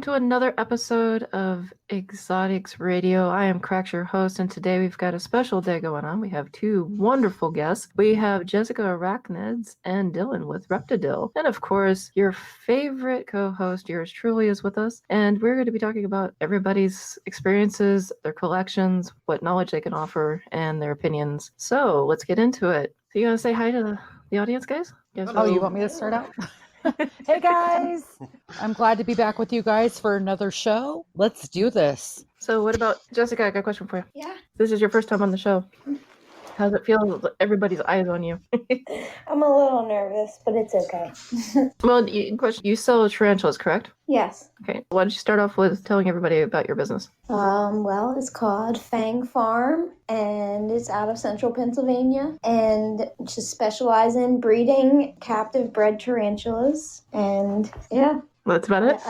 welcome to another episode of Exotics Radio. I am Crax, your host, and today we've got a special day going on. We have two wonderful guests. We have Jessica Arachnids and Dillon with Reptidil. And of course, your favorite co-host, yours truly, is with us. And we're going to be talking about everybody's experiences, their collections, what knowledge they can offer, and their opinions. So let's get into it. So you want to say hi to the audience, guys? Oh, you want me to start out? Hey guys, I'm glad to be back with you guys for another show. Let's do this. So what about Jessica? I got a question for you. Yeah. This is your first time on the show. How's it feel with everybody's eyes on you? I'm a little nervous, but it's okay. Well, you sell tarantulas, correct? Yes. Okay. Why don't you start off with telling everybody about your business? Well, it's called Fang Farm, and it's out of central Pennsylvania, and just specialize in breeding captive bred tarantulas, and yeah. That's about it?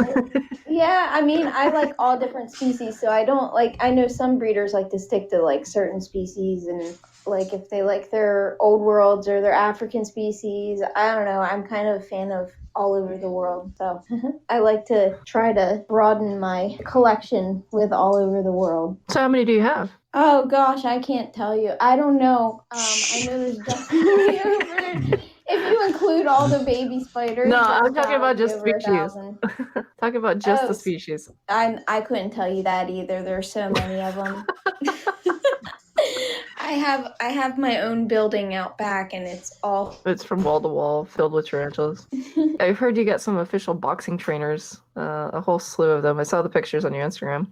I like all different species, so I don't I know some breeders like to stick to certain species, and if they like their old worlds or their African species, I don't know, I'm kind of a fan of all over the world, so I like to try to broaden my collection with all over the world. So how many do you have? Oh gosh, I can't tell you. I don't know. I know there's definitely over. If you include all the baby spiders. No, I'm talking about just over species. Talking about just the species. I couldn't tell you that either. There's so many of them. I have my own building out back, and it's from wall to wall, filled with tarantulas. I've heard you got some official boxing trainers, a whole slew of them. I saw the pictures on your Instagram.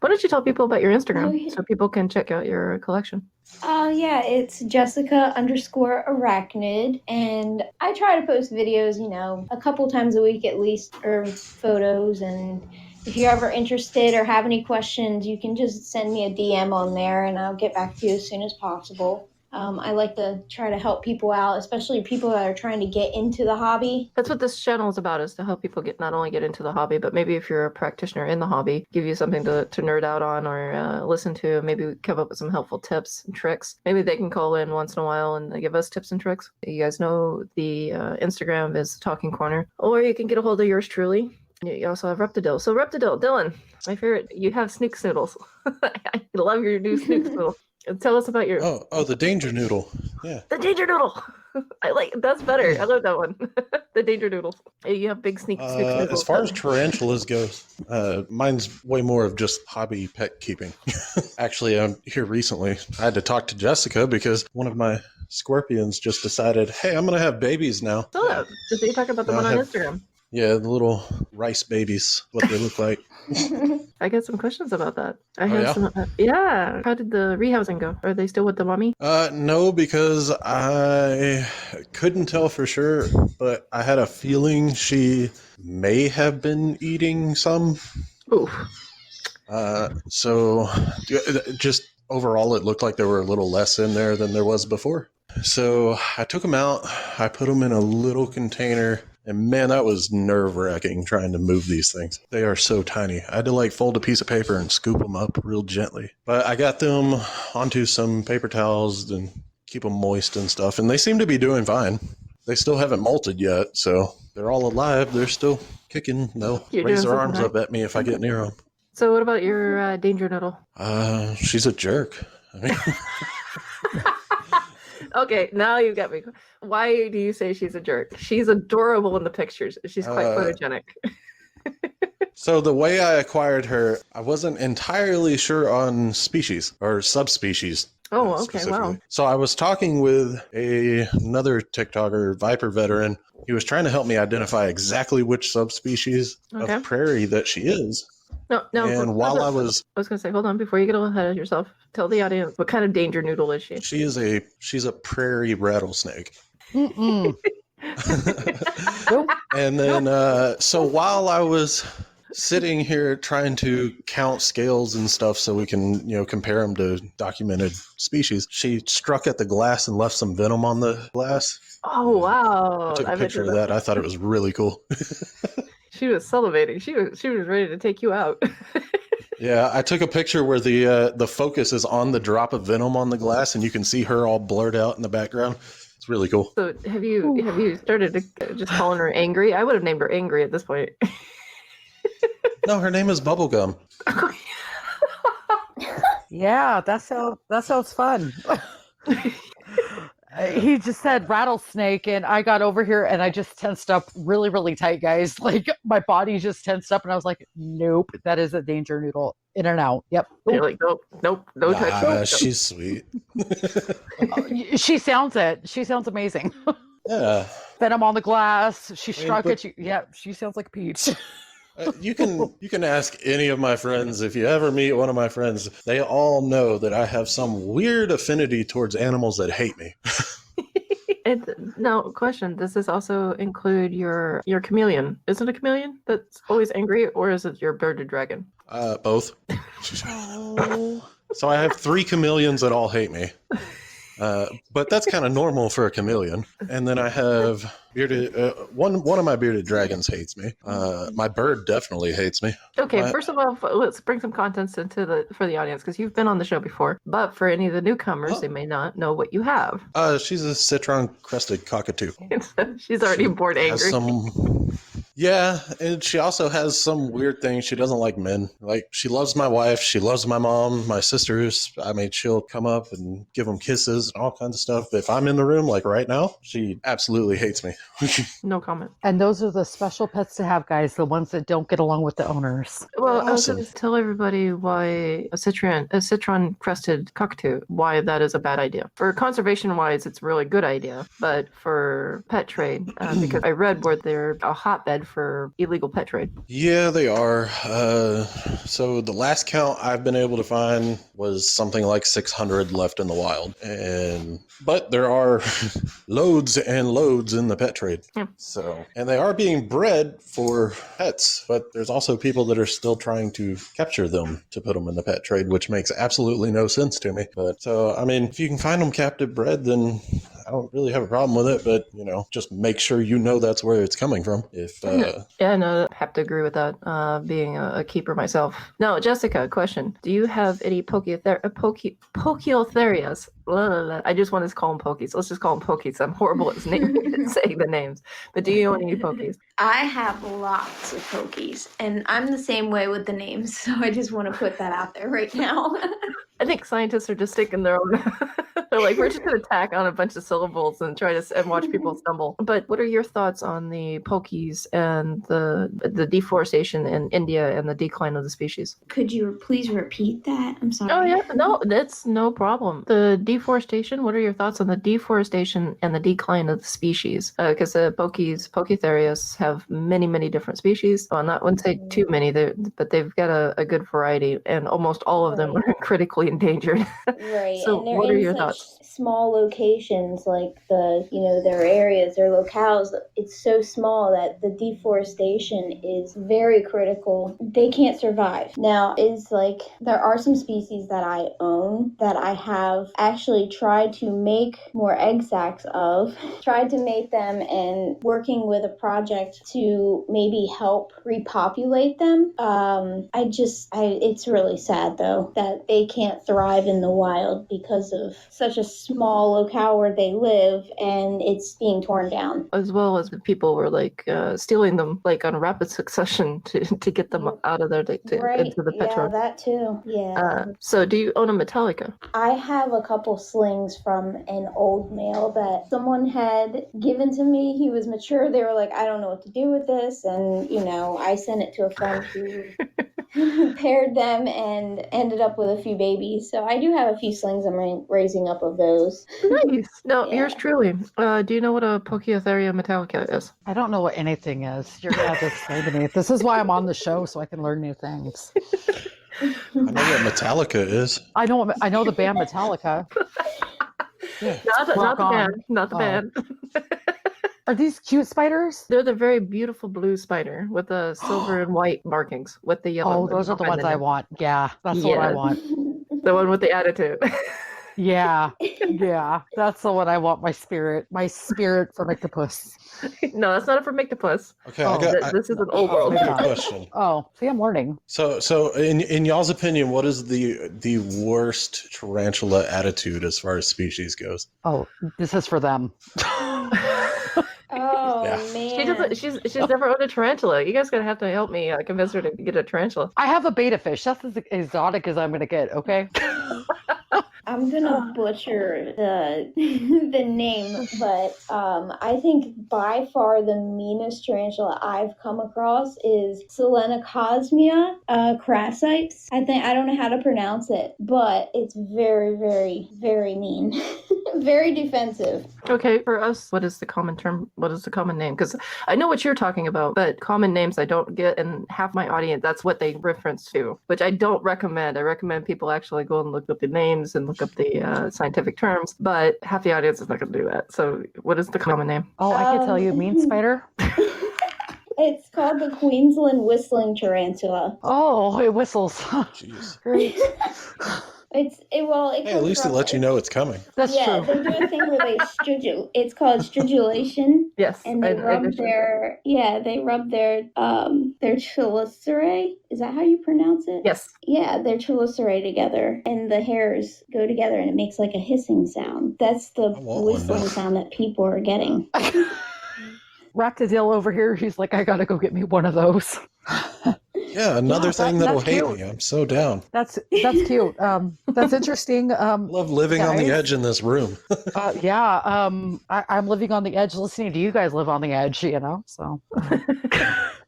Why don't you tell people about your Instagram so people can check out your collection? Yeah, it's Jessica_Arachnid, and I try to post videos, a couple times a week at least, or photos, and if you're ever interested or have any questions, you can just send me a DM on there, and I'll get back to you as soon as possible. I like to try to help people out, especially people that are trying to get into the hobby. That's what this channel is about, is to help people not only get into the hobby, but maybe if you're a practitioner in the hobby, give you something to nerd out on or listen to, maybe come up with some helpful tips and tricks. Maybe they can call in once in a while and give us tips and tricks. You guys know the Instagram is Talking Corner, or you can get a hold of yours truly. You also have Reptidil. So Reptidil, Dillon, my favorite, you have Snook Snoodles. I love your new Snook Snoodle. Tell us about your... Oh, the Danger Noodle. Yeah. The Danger Noodle! That's better. I love that one. The Danger Noodle. You have big Snook Snoodles. As far as tarantulas goes, mine's way more of just hobby pet keeping. Actually, I'm here recently. I had to talk to Jessica because one of my scorpions just decided, hey, I'm going to have babies now. So you talk about the one on Instagram. Yeah, the little rice babies, what they look like. I got some questions about that. Yeah. How did the rehousing go? Are they still with the mommy? No, because I couldn't tell for sure, but I had a feeling she may have been eating some. Oof. So just overall, it looked like there were a little less in there than there was before. So I took them out. I put them in a little container. And man, that was nerve-wracking trying to move these things. They are so tiny. I had to fold a piece of paper and scoop them up real gently. But I got them onto some paper towels and keep them moist and stuff. And they seem to be doing fine. They still haven't molted yet, so they're all alive. They're still kicking. They'll raise their arms up at me if I get near them. So what about your Danger Noodle? She's a jerk. Okay, now you got me. Why do you say she's a jerk? She's adorable in the pictures. She's quite photogenic. So the way I acquired her, I wasn't entirely sure on species or subspecies. Oh, okay, wow. So I was talking with another TikToker, Viper veteran. He was trying to help me identify exactly which subspecies of prairie that she is. No. And while I was going to say, hold on, before you get ahead of yourself, tell the audience, what kind of Danger Noodle is she? She's a prairie rattlesnake. Mm-mm. And then, so while I was sitting here trying to count scales and stuff so we can, compare them to documented species, she struck at the glass and left some venom on the glass. Oh, wow. I took a picture of that. I thought it was really cool. She was salivating. She was ready to take you out. Yeah, I took a picture where the focus is on the drop of venom on the glass, and you can see her all blurred out in the background. It's really cool. So have you started to just calling her Angry? I would have named her Angry at this point. No, her name is Bubblegum. Yeah, that sounds fun. He just said rattlesnake, and I got over here and I just tensed up really, really tight, guys. Like my body just tensed up, and I was like, "Nope, that is a danger noodle. In and out. Yep." You're like, nope, no touch. Nope. She's sweet. She sounds it. She sounds amazing. Yeah. Venom on the glass. She mean, struck but- at you. Yeah, she sounds like a peach. You can ask any of my friends. If you ever meet one of my friends, they all know that I have some weird affinity towards animals that hate me. Now, question: does this also include your chameleon? Is it a chameleon that's always angry, or is it your bearded dragon? Both. Oh. So I have 3 chameleons that all hate me. But that's kind of normal for a chameleon. And then I have bearded. One of my bearded dragons hates me. My bird definitely hates me. Okay, first of all, let's bring some contents for the audience, because you've been on the show before. But for any of the newcomers, they may not know what you have. She's a citron-crested cockatoo. She's already bored angry. Yeah, and she also has some weird thing. She doesn't like men. Like, she loves my wife. She loves my mom, my sisters. I mean, she'll come up and give them kisses and all kinds of stuff. But if I'm in the room, like right now, she absolutely hates me. No comment. And those are the special pets to have, guys. The ones that don't get along with the owners. Well, I was Awesome. going to tell everybody why a citron-crested cockatoo, why that is a bad idea. For conservation-wise, it's a really good idea. But for pet trade, because I read where they're a hotbed for illegal pet trade. Yeah, they are. So the last count I've been able to find was something like 600 left in the wild. But there are loads and loads in the pet trade. Yeah. So, and they are being bred for pets, but there's also people that are still trying to capture them to put them in the pet trade, which makes absolutely no sense to me. But so, I mean, if you can find them captive bred, then I don't really have a problem with it, but just make sure you know that's where it's coming from. If Yeah, no, I have to agree with that. Being a keeper myself. Now, Jessica, question: do you have any Pokeotherias? I just want to call them Pokies. Let's just call them Pokies. I'm horrible at saying the names. But do you own any Pokies? I have lots of pokies, and I'm the same way with the names, so I just want to put that out there right now. I think scientists are just sticking their own. They're like, we're just going to tack on a bunch of syllables and try to watch people stumble. But what are your thoughts on the Pokies and the deforestation in India and the decline of the species? Could you please repeat that? I'm sorry. Oh yeah, no, that's no problem. The deforestation. What are your thoughts on the deforestation and the decline of the species? Because the Pokeotherias have many different species. Well, I wouldn't say too many, but they've got a good variety, and almost all of them are critically endangered. Right. So and they're what are in your such thoughts? small locations, like their areas, their locales. It's so small that the deforestation is very critical. They can't survive. Now, there are some species that I own that I have actually tried to make more egg sacs of, tried to make them, and working with a project to maybe help repopulate them. It's really sad though that they can't thrive in the wild because of such a small locale where they live, and it's being torn down. As well as the people were stealing them on a rapid succession to get them out of there into the pet Yeah, trade. that too. Yeah. So do you own a Metallica? I have a couple slings from an old male that someone had given to me. He was mature. They were like, I don't know what to do with this. And, I sent it to a friend who paired them and ended up with a few babies. So I do have a few slings I'm raising up of those. Nice. No, Yeah. yours truly. Do you know what a Pokeotheria Metallica is? I don't know what anything is. You're gonna have to explain to me. This is why I'm on the show, so I can learn new things. I know what Metallica is. I know the band Metallica. Yeah. Not the Rock on. band. Not the Oh. band. Are these cute spiders? They're the very beautiful blue spider with the silver and white markings with the yellow. Oh, those are the ones I want. Yeah, that's what I Yeah. want. The one with the attitude. Yeah, that's the one I want. My spirit for Mictopus. No, that's not a for Mictopus. Okay, Oh, This is an old Oh, world. maybe Good not. question. Oh, see, I'm learning. So in y'all's opinion, what is the worst tarantula attitude as far as species goes? Oh, this is for them. Oh, Yeah. man. She she's never owned a tarantula. You guys gonna have to help me convince her to get a tarantula. I have a beta fish. That's as exotic as I'm gonna get. Okay. I'm gonna butcher the the name, but I think by far the meanest tarantula I've come across is Selenocosmia crassipes. I don't know how to pronounce it, but it's very, very, very mean. Very defensive. Okay, for us, what is the common term? What is the common name? Because I know what you're talking about, but common names I don't get, and half my audience, that's what they reference to, which I don't recommend. I recommend people actually go and look up the names and look up the scientific terms, but half the audience is not going to do that. So what is the common name? Oh, I can tell you, mean spider. It's called the Queensland whistling tarantula. Oh, it whistles. Jeez. Great. It Hey, at least it lets you know it's coming. That's yeah, true. they do a thing where they it's called stridulation. Yes, And they rub their chelicerae. Is that how you pronounce it? Yes. Yeah, their chelicerae together, and the hairs go together, and it makes like a hissing sound. That's the whistling sound that people are getting. Reptidil over here, he's like, I gotta go get me one of those. Yeah, another thing that'll hate me. I'm so down. That's cute. That's interesting. Love living on the edge in this room. I'm living on the edge listening to you guys live on the edge, so.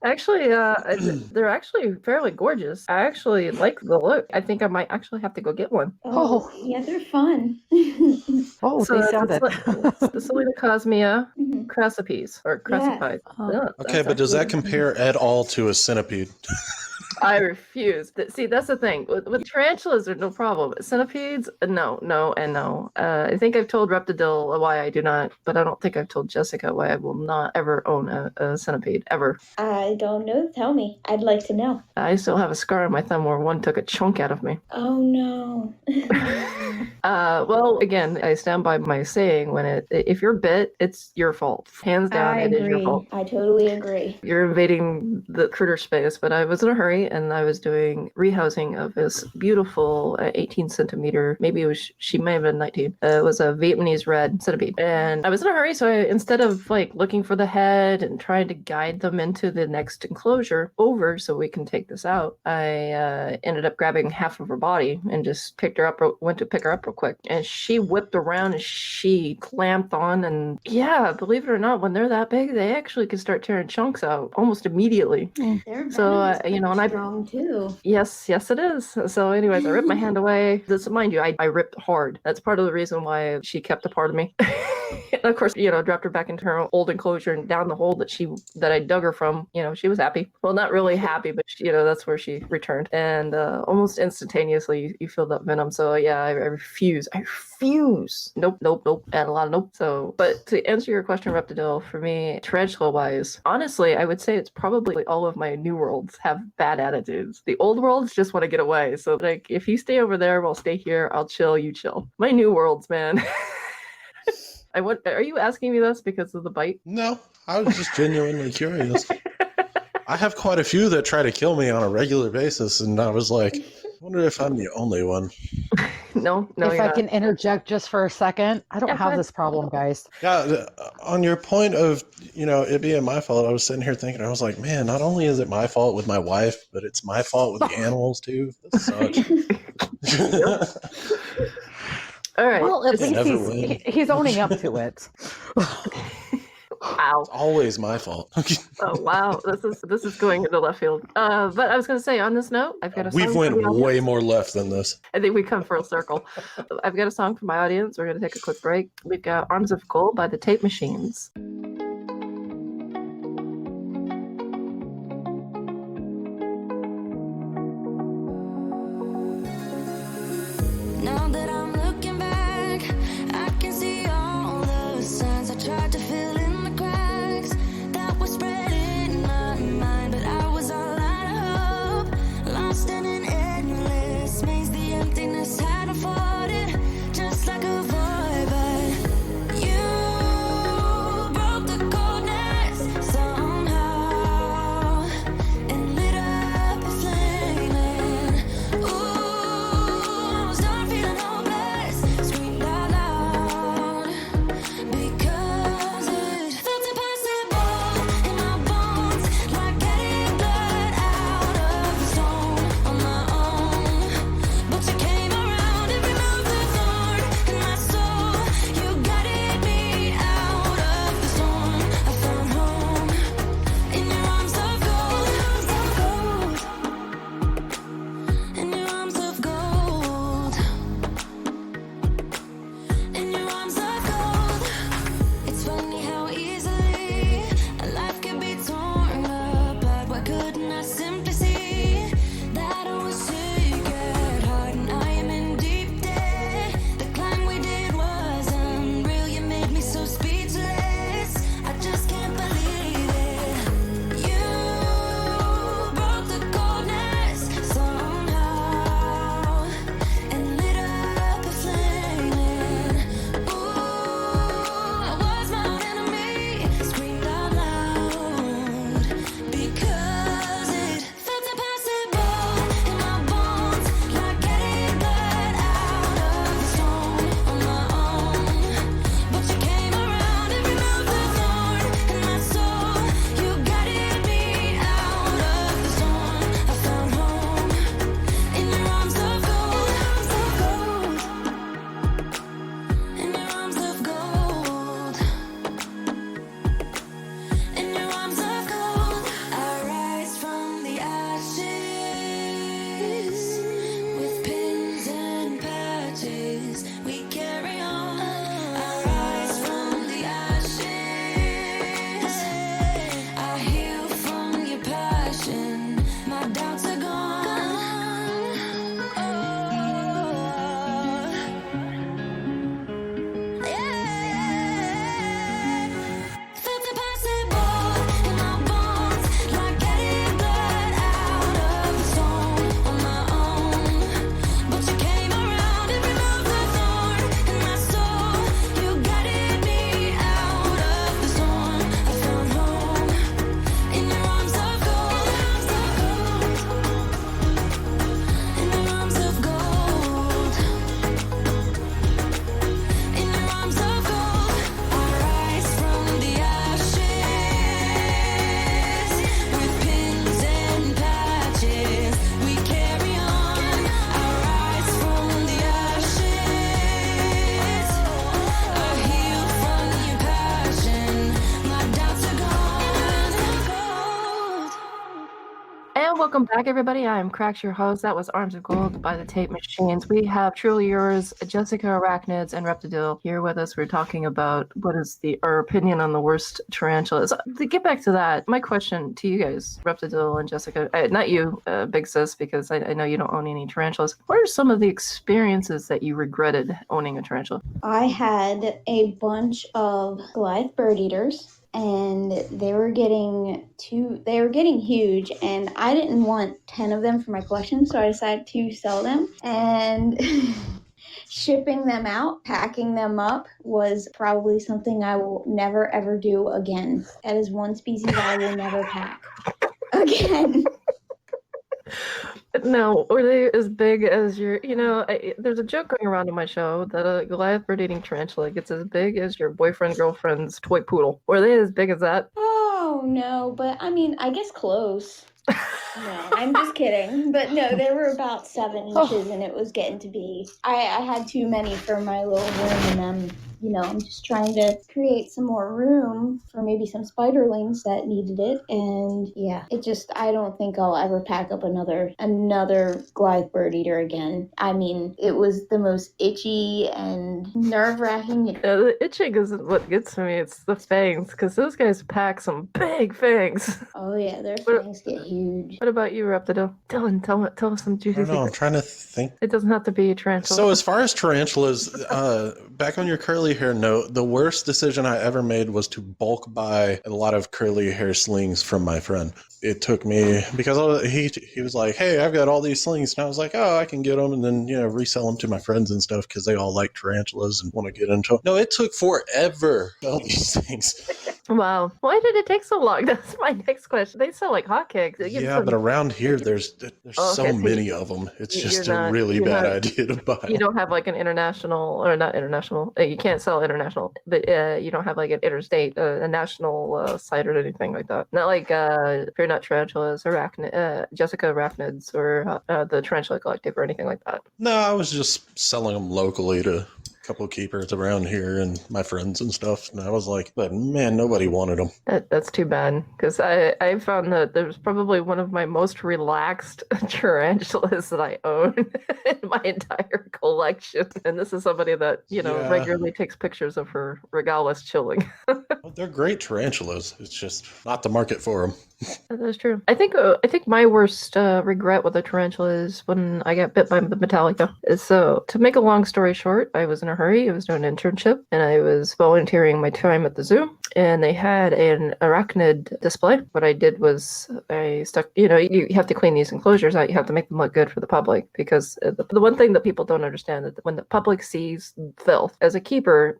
Actually, they're actually fairly gorgeous. I actually like the look. I think I might actually have to go get one. Oh. Yeah, they're fun. Oh, So they sounded. the Selenocosmia crassipes or crassipide. Yeah, Okay, but does that compare at all to a centipede? I refuse. See, that's the thing. With tarantulas, there's no problem. Centipedes, no, and no. I think I've told Reptidil why I do not, but I don't think I've told Jessica why I will not ever own a centipede, ever. I don't know. Tell me. I'd like to know. I still have a scar on my thumb where one took a chunk out of me. Oh, no. Well, again, I stand by my saying if you're bit, it's your fault. Hands down, it is your fault. I totally agree. You're invading the critter space, but I was in a hurry and I was doing rehousing of this beautiful 18 centimeter, maybe she may have been 19. It was a Vietnamese red centipede. And I was in a hurry, so instead of looking for the head and trying to guide them into the next enclosure over so we can take this out, I ended up grabbing half of her body and just went to pick her up real quick. And she whipped around and she clamped on. And yeah, believe it or not, when they're that big, they actually can start tearing chunks out almost immediately. They're So, and I strong too. Yes, it is. So anyways, I ripped my hand away. Mind you, I ripped hard. That's part of the reason why she kept a part of me. And of course, dropped her back into her old enclosure and down the hole that I dug her from. She was happy. Well, not really happy, but that's where she returned. And almost instantaneously, you feel that venom. So yeah, I refuse. Nope. And a lot of nope. So, but to answer your question, Reptidil, for me, tarantula-wise, honestly, I would say it's probably all of my new worlds have bad attitudes. The old worlds just want to get away. So if you stay over there, we'll stay here. I'll chill, you chill. My new worlds, man. Are you asking me this because of the bite? No, I was just genuinely curious. I have quite a few that try to kill me on a regular basis, and I was like, I wonder if I'm the only one. No. If I can interject just for a second, I don't have this problem, guys. Yeah, on your point of, it being my fault, I was sitting here thinking, I was like, man, not only is it my fault with my wife, but it's my fault with the animals too. This sucks. All right. Well, at least he's owning up to it. Wow. It's always my fault. Oh wow, this is going into left field. But I was going to say, on this note, I've got a song. We've went way more left than this. I think we come full circle. I've got a song for my audience. We're going to take a quick break. We've got Arms of Gold by the Tape Machines. Now that I'm looking back, I can see all the signs I tried to fill in the cracks that were spread in my mind, but I was all out of hope, lost in an endless maze. The emptiness had unfolded just like a void, but you broke Welcome back, everybody. I am Cracks, your host. That was Arms of Gold by the Tape Machines. We have Truly Yours, Jessica Arachnids, and Reptidil here with us. We're talking about what is our opinion on the worst tarantulas. To get back to that, my question to you guys, Reptidil and Jessica, not you, Big Sis, because I know you don't own any tarantulas. What are some of the experiences that you regretted owning a tarantula? I had a bunch of Goliath bird eaters, and they were getting huge, and I didn't want 10 of them for my collection, so I decided to sell them. And shipping them out, packing them up was probably something I will never ever do again. That is one species I will never pack again. No, were they as big as your, there's a joke going around on my show that a Goliath bird eating tarantula gets as big as your boyfriend, girlfriend's toy poodle. Were they as big as that? Oh, no, but I mean, I guess close. No, I'm just kidding. But no, they were about 7 inches, and it was getting to be, I had too many for my little room, and I'm just trying to create some more room for maybe some spiderlings that needed it. And yeah, I don't think I'll ever pack up another Goliath bird eater again. I mean, it was the most itchy and nerve-wracking. The itching isn't what gets to me, it's the fangs, because those guys pack some big fangs. Oh yeah, their fangs get huge. What about you, Reptidil? Dillon, tell us some juicy I don't know, I'm secrets. trying to think. It doesn't have to be a tarantula. So as far as tarantulas, back on your curly hair note, the worst decision I ever made was to bulk buy a lot of curly hair slings from my friend. It took me, because he was like, hey, I've got all these slings. And I was like, oh, I can get them and then, resell them to my friends and stuff because they all like tarantulas and want to get into them. No, it took forever, all these things. Wow. Why did it take so long? That's my next question. They sell like hotcakes. Yeah, but around here, there's so many of them. It's just a really bad idea to buy. You don't have like an international, or not international, you can't sell international, but you don't have like an interstate, a national site or anything like that. Not like Fear Not Tarantulas, Jessica Arachnids, or the Tarantula Collective or anything like that. No, I was just selling them locally to couple of keepers around here and my friends and stuff, and I was like, but man, nobody wanted them. That's too bad, because I found that there's probably one of my most relaxed tarantulas that I own in my entire collection, and this is somebody that regularly takes pictures of her regardless chilling. Well, they're great tarantulas. It's just not the market for them. That's true. I think my worst regret with the tarantula is when I got bit by the Metallica. So to make a long story short, I was in a hurry. I was doing an internship and I was volunteering my time at the zoo, and they had an arachnid display. What I did was I stuck, you have to clean these enclosures out. You have to make them look good for the public, because the one thing that people don't understand is that when the public sees filth, as a keeper,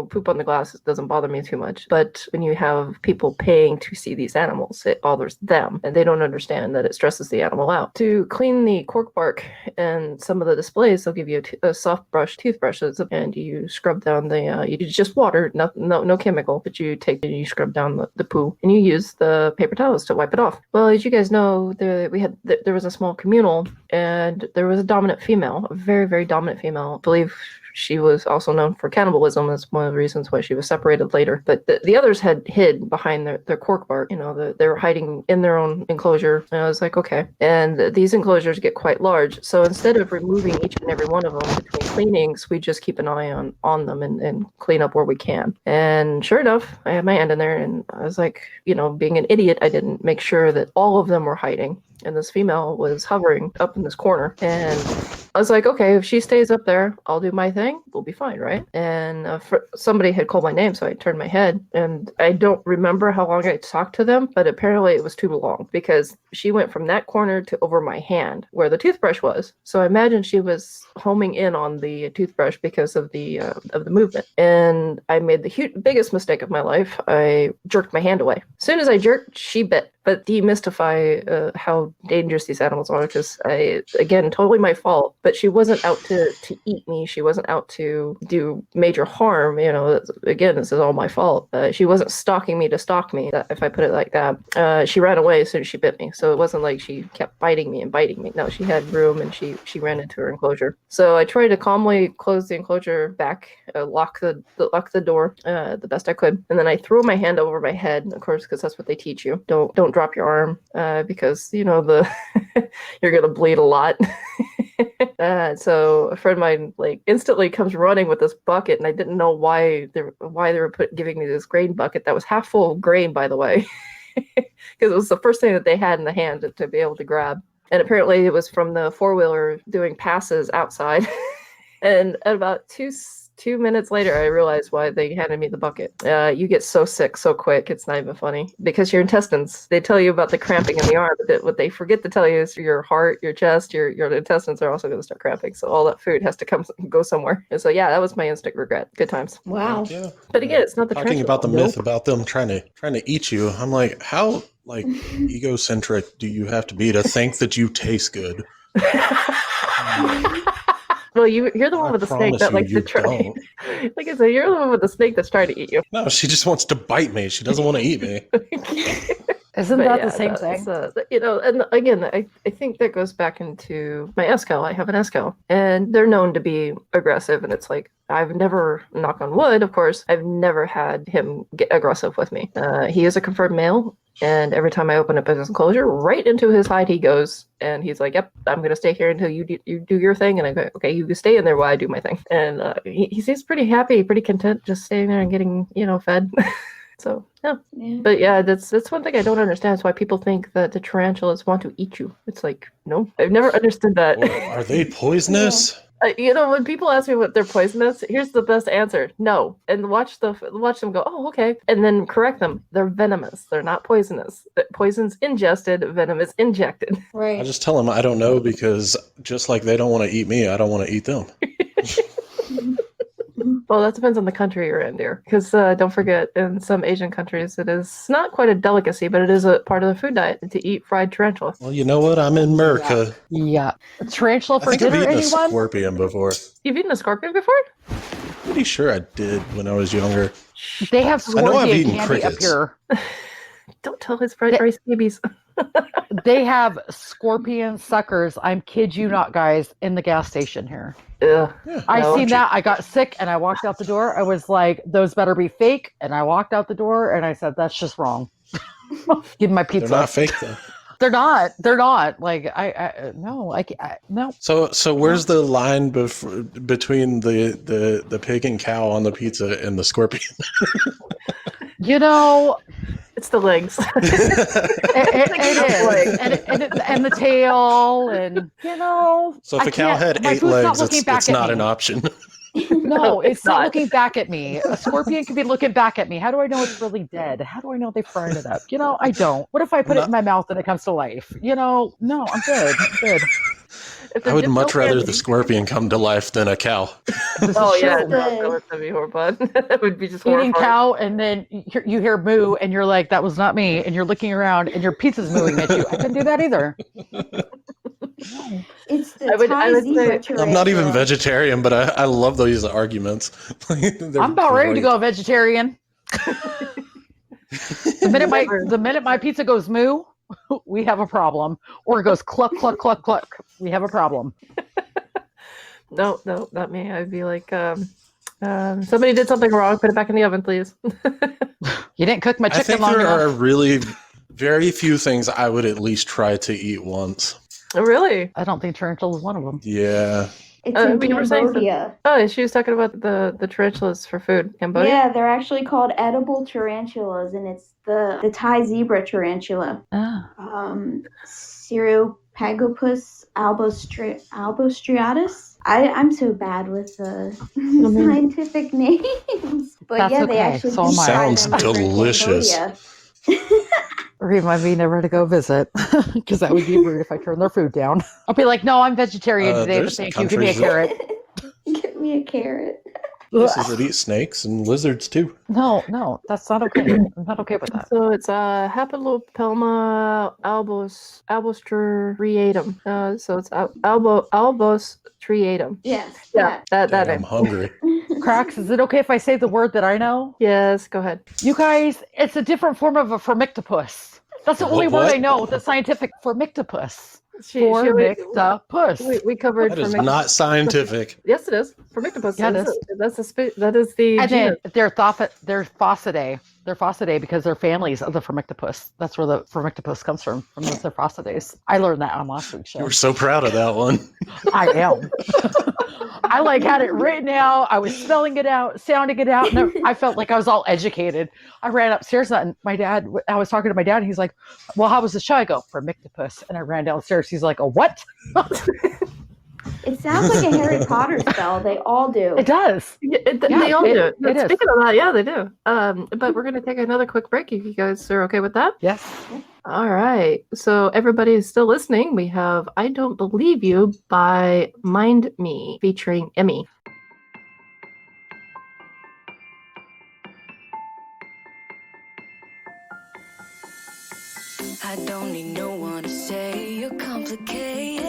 poop on the glass doesn't bother me too much. But when you have people paying to see these animals, it bothers them, and they don't understand that it stresses the animal out. To clean the cork bark and some of the displays, they'll give you a soft brush, toothbrushes, and you scrub down you just water, no chemical, but you take and you scrub down the poo, and you use the paper towels to wipe it off. Well, as you guys know, there was a small communal, and there was a dominant female, a very, very dominant female. I believe she was also known for cannibalism. That's one of the reasons why she was separated later. But the others had hid behind their cork bark. They were hiding in their own enclosure. And I was like, okay. And these enclosures get quite large. So instead of removing each and every one of them between cleanings, we just keep an eye on them and clean up where we can. And sure enough, I had my hand in there, and I was like, being an idiot, I didn't make sure that all of them were hiding. And this female was hovering up in this corner, and I was like, okay, if she stays up there, I'll do my thing. We'll be fine, right? And somebody had called my name, so I turned my head, and I don't remember how long I talked to them, but apparently it was too long, because she went from that corner to over my hand where the toothbrush was. So I imagine she was homing in on the toothbrush because of the movement. And I made the biggest mistake of my life. I jerked my hand away. As soon as I jerked, she bit. But demystify how dangerous these animals are, because again, totally my fault, but she wasn't out to eat me. She wasn't out to do major harm. Again, this is all my fault. She wasn't stalking me to stalk me, if I put it like that. She ran away as soon as she bit me. So it wasn't like she kept biting me. No, she had room, and she ran into her enclosure. So I tried to calmly close the enclosure back, lock the door the best I could. And then I threw my hand over my head, of course, because that's what they teach you. Don't drop your arm, because the you're gonna bleed a lot. So a friend of mine like instantly comes running with this bucket, and I didn't know why they were giving me this grain bucket that was half full of grain, by the way, because it was the first thing that they had in the hand to be able to grab. And apparently it was from the four-wheeler doing passes outside. And at about 2 minutes later, I realized why they handed me the bucket. You get so sick so quick, it's not even funny. Because your intestines, they tell you about the cramping in the arm, but what they forget to tell you is your heart, your chest, your intestines are also going to start cramping. So all that food has to go somewhere. And so yeah, that was my instant regret. Good times. Wow. Yeah. But again, it's not the Talking tarantula. about the myth about them trying to eat you. I'm like, how like egocentric do you have to be to think that you taste good? Well, you're the one I with the snake promise that you, likes to you try. don't. Like I said, you're the one with the snake that's trying to eat you. No, she just wants to bite me. She doesn't want to eat me. Isn't But that yeah, the same that's, thing? and again, I think that goes back into my Eskel. I have an Eskel, and they're known to be aggressive, and it's like, I've never, knock on wood, of course, I've never had him get aggressive with me. He is a confirmed male, and every time I open up his enclosure, right into his hide he goes, and he's like, yep, I'm going to stay here until you do your thing, and I go, okay, you stay in there while I do my thing. And he seems pretty happy, pretty content, just staying there and getting, fed. So, yeah. But yeah, that's one thing I don't understand. Is why people think that the tarantulas want to eat you. It's like, no, I've never understood that. Well, are they poisonous? When people ask me what they're poisonous, here's the best answer: no. And watch them go, oh, okay, and then correct them. They're venomous. They're not poisonous. Poison's ingested. Venom is injected. Right. I just tell them I don't know, because just like they don't want to eat me, I don't want to eat them. Well, that depends on the country you're in, dear. Because don't forget, in some Asian countries, it is not quite a delicacy, but it is a part of the food diet to eat fried tarantula. Well, you know what? I'm in America. Yeah. Tarantula I for think I've dinner, eaten a anyone? scorpion before. You've eaten a scorpion before? Pretty sure I did when I was younger. They have I know I've scorpion eaten candy crickets. up here. Don't tell his fried rice babies. They have scorpion suckers. I'm kid you not, guys, in the gas station here. Ugh. Yeah, I No. seen that. I got sick and I walked out the door. I was like, those better be fake. And I walked out the door and I said, that's just wrong. Give me my pizza. They're not fake though. They're not. Like, no. So where's the line between the pig and cow on the pizza and the scorpion? It's the legs. It is. And the tail, and So if a cow had my 8 food's not legs, looking back it's at not me. an option. No, it's not not. looking back at me. A scorpion could be looking back at me. How do I know it's really dead? How do I know they frying it up? I don't. What if I put it in my mouth and it comes to life? No, I'm good. I would much rather the scorpion come to life than a cow. Oh yeah, true. no, that'd be horrible. That would be just Eating horrifying. cow, and then you hear moo, and you're like, that was not me, and you're looking around, and your pizza's mooing at you. I couldn't do that either. It's the I would Thai zebra say- I'm not even tarantula. vegetarian, but I love those arguments. I'm about ready to go vegetarian. The minute my pizza goes moo, we have a problem. Or it goes cluck, cluck, cluck, cluck. We have a problem. No, not me. I'd be like, somebody did something wrong. Put it back in the oven, please. You didn't cook my I chicken think long there are enough. really very few things I would at least try to eat once. Oh, really? I don't think tarantula is one of them. Yeah. It's in but you were saying Cambodia. Oh, she was talking about the tarantulas for food. Cambodia? Yeah, they're actually called edible tarantulas, and it's the Thai zebra tarantula. Ceropagopus albostriatus. I'm so bad with the scientific names, but That's yeah, they okay. actually So am I. describe Sounds them over in delicious. Cambodia. Remind me never to go visit, because that would be rude if I turn their food down. I'll be like, no, I'm vegetarian today, but there's thank you. Give me a countries carrot. Give me a carrot. Places that eat snakes and lizards too. No, that's not okay. I'm not okay with that. So it's Hapilopelma albostriatum. So it's albostriatum. Yes. Yeah, that Dang, I'm name. hungry. Cracks, is it okay if I say the word that I know? Yes, go ahead. You guys, it's a different form of a formictopus. That's the only word What? I know. The scientific formictopus. We Formictopus. covered That is formictopus. not scientific. Yes, it is. Formictopus. Yeah, it that is. is the And then genus. they're Phocidae. They're Phosidae because they're families of the Formictopus. That's where the Formictopus comes from the Phosidae. I learned that on last week's show. You were so proud of that one. I am. I like had it written out. I was spelling it out, sounding it out. And I felt like I was all educated. I ran upstairs and I was talking to my dad and he's like, well, how was the show? I go, Formictopus. And I ran downstairs. He's like, a what? It sounds like a Harry Potter spell. They all do. It does. They all do. It is. Speaking of that, yeah, they do. But we're going to take another quick break if you guys are okay with that. Yes. All right. So everybody is still listening. We have I Don't Believe You by Mind Me featuring Emmy. I don't need no one to say you're complicated,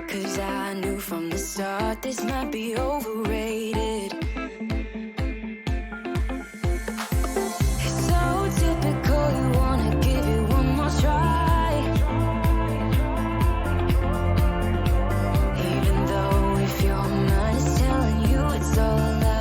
'cause I knew from the start this might be overrated. It's so typical, you wanna give it one more try, even though if your mind is telling you it's all a lie.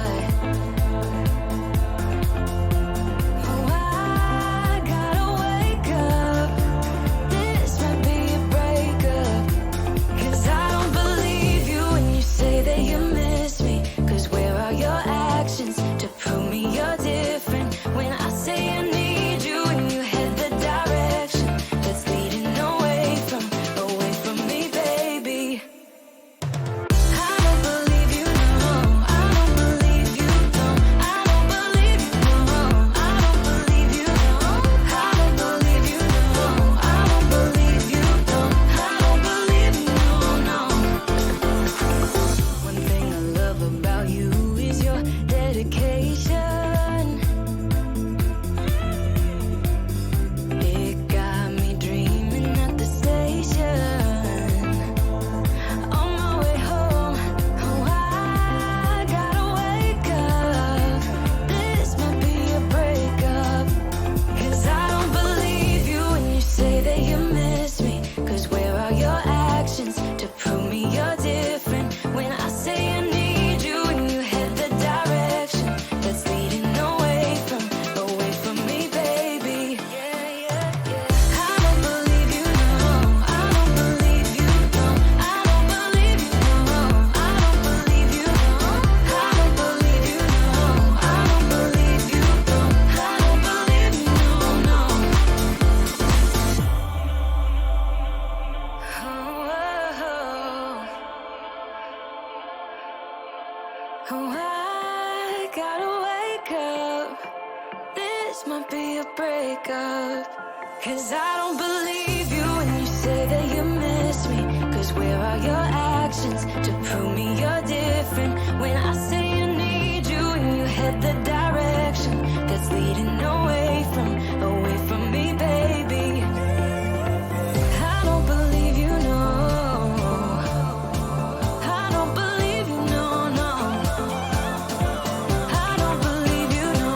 To prove me you're different when I say I need you and you head the direction that's leading away from me, baby. I don't believe you, no. I don't believe you, no. I don't believe you, no. I don't believe you, no. I don't believe you, no. I don't believe you, no. I don't believe you, no. One thing I love about you is your dedication. It got me dreaming at the station. On my way home, oh, I gotta wake up. This might be a breakup, 'cause I don't believe you when you say that you miss me. 'Cause where are your actions to prove me you're different when I say I need you and you head the direction that's leading away from me, baby. I don't believe you, no. I don't believe you, no. I don't believe you, no. I don't believe you, no. I don't believe you, no. I don't believe you, no. I don't believe you, no. Oh, I gotta wake up. This might be a breakup, 'cause I don't believe you when you say that you miss me. 'Cause where are your actions to prove me you're different when I say I need you and you head the direction that's leading away from me, baby. I don't believe you, no. I don't believe you, no, no. I don't believe you, no.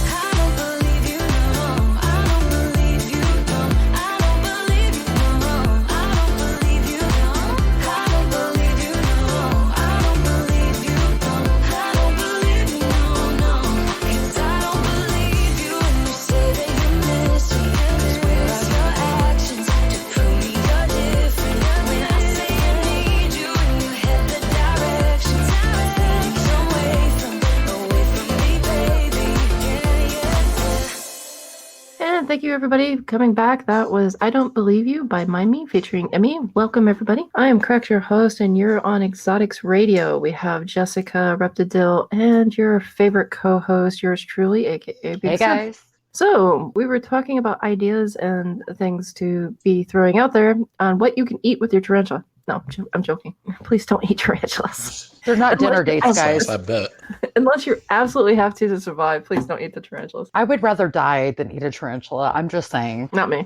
I don't believe you, no. I don't believe you, no. I don't believe you, no. I don't believe you, no. I don't believe you, no. I don't believe you, no. I don't believe you, no, no. 'Cause I don't believe you when you say that you miss me. 'Cause where are your actions to prove me you're different when I say I need you and you head the direction that's leading away from me, baby. And thank you, everybody, for coming back. That was I Don't Believe You by Mind Me featuring Emmy. Welcome, everybody. I am Craig, your host, and you're on Exotics Radio. We have Jessica, Reptidil, and your favorite co-host, yours truly, aka Big Hey, Sid. guys. So we were talking about ideas and things to be throwing out there on what you can eat with your tarantula. No, I'm joking. Please don't eat tarantulas. They're not dinner dates, guys. I bet. Unless you absolutely have to survive, please don't eat the tarantulas. I would rather die than eat a tarantula. I'm just saying. Not me.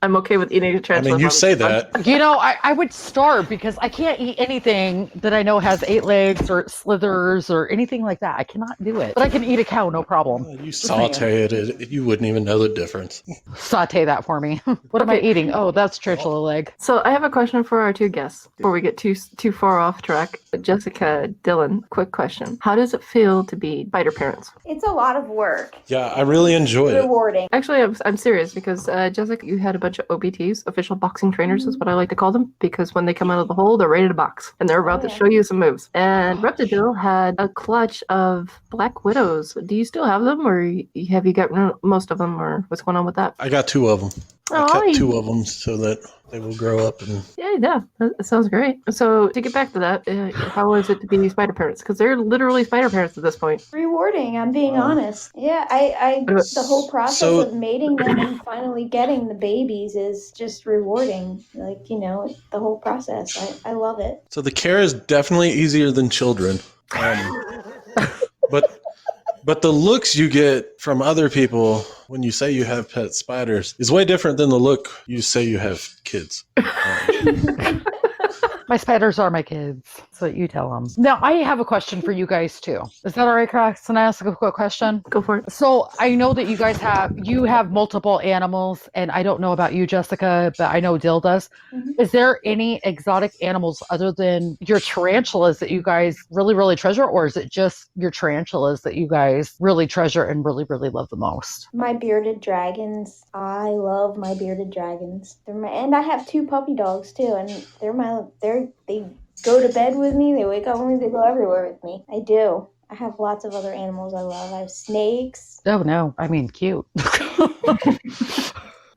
I'm okay with eating a I tarantula. mean, you say that. You know, I would starve because I can't eat anything that I know has 8 legs or slithers or anything like that. I cannot do it. But I can eat a cow, no problem. You saute it, you wouldn't even know the difference. Saute that for me. What am I Okay. eating? Oh, that's tarantula leg. So I have a question for our two guests before we get too far off track. Jessica, Dillon, quick question. How does it feel to be spider parents? It's a lot of work. Yeah, I really enjoy it. Rewarding. Actually, I'm serious because Jessica, you had a bunch of OBTs, official boxing trainers is what I like to call them, because when they come out of the hole, they're ready to box and they're about to show you some moves. And Reptidil had a clutch of Black Widows. Do you still have them, or have you got most of them, or what's going on with that? I got 2 of them. I Oh, kept 2 of them so that they will grow up and Yeah, that sounds great. So to get back to that, how is it to be spider parents? Because they're literally spider parents at this point. Rewarding, I'm being honest. Yeah, the whole process So- of mating them and finally getting the babies is just rewarding. Like, you know, the whole process. I love it. So the care is definitely easier than children. But the looks you get from other people when you say you have pet spiders is way different than the look you say you have kids. My spiders are my kids. That's what you tell them. Now, I have a question for you guys too. Is that all right, Cracks? Can I ask a quick question? Go for it. So I know that you guys have multiple animals, and I don't know about you, Jessica, but I know Dill does. Mhm. Is there any exotic animals other than your tarantulas that you guys really, really treasure, or is it just your tarantulas that you guys really treasure and really, really love the most? My bearded dragons. I love my bearded dragons. And I have 2 puppy dogs too, and they go to bed with me, they wake up with me, they go everywhere with me. I do. I have lots of other animals I love. I have snakes. Oh no, I mean cute.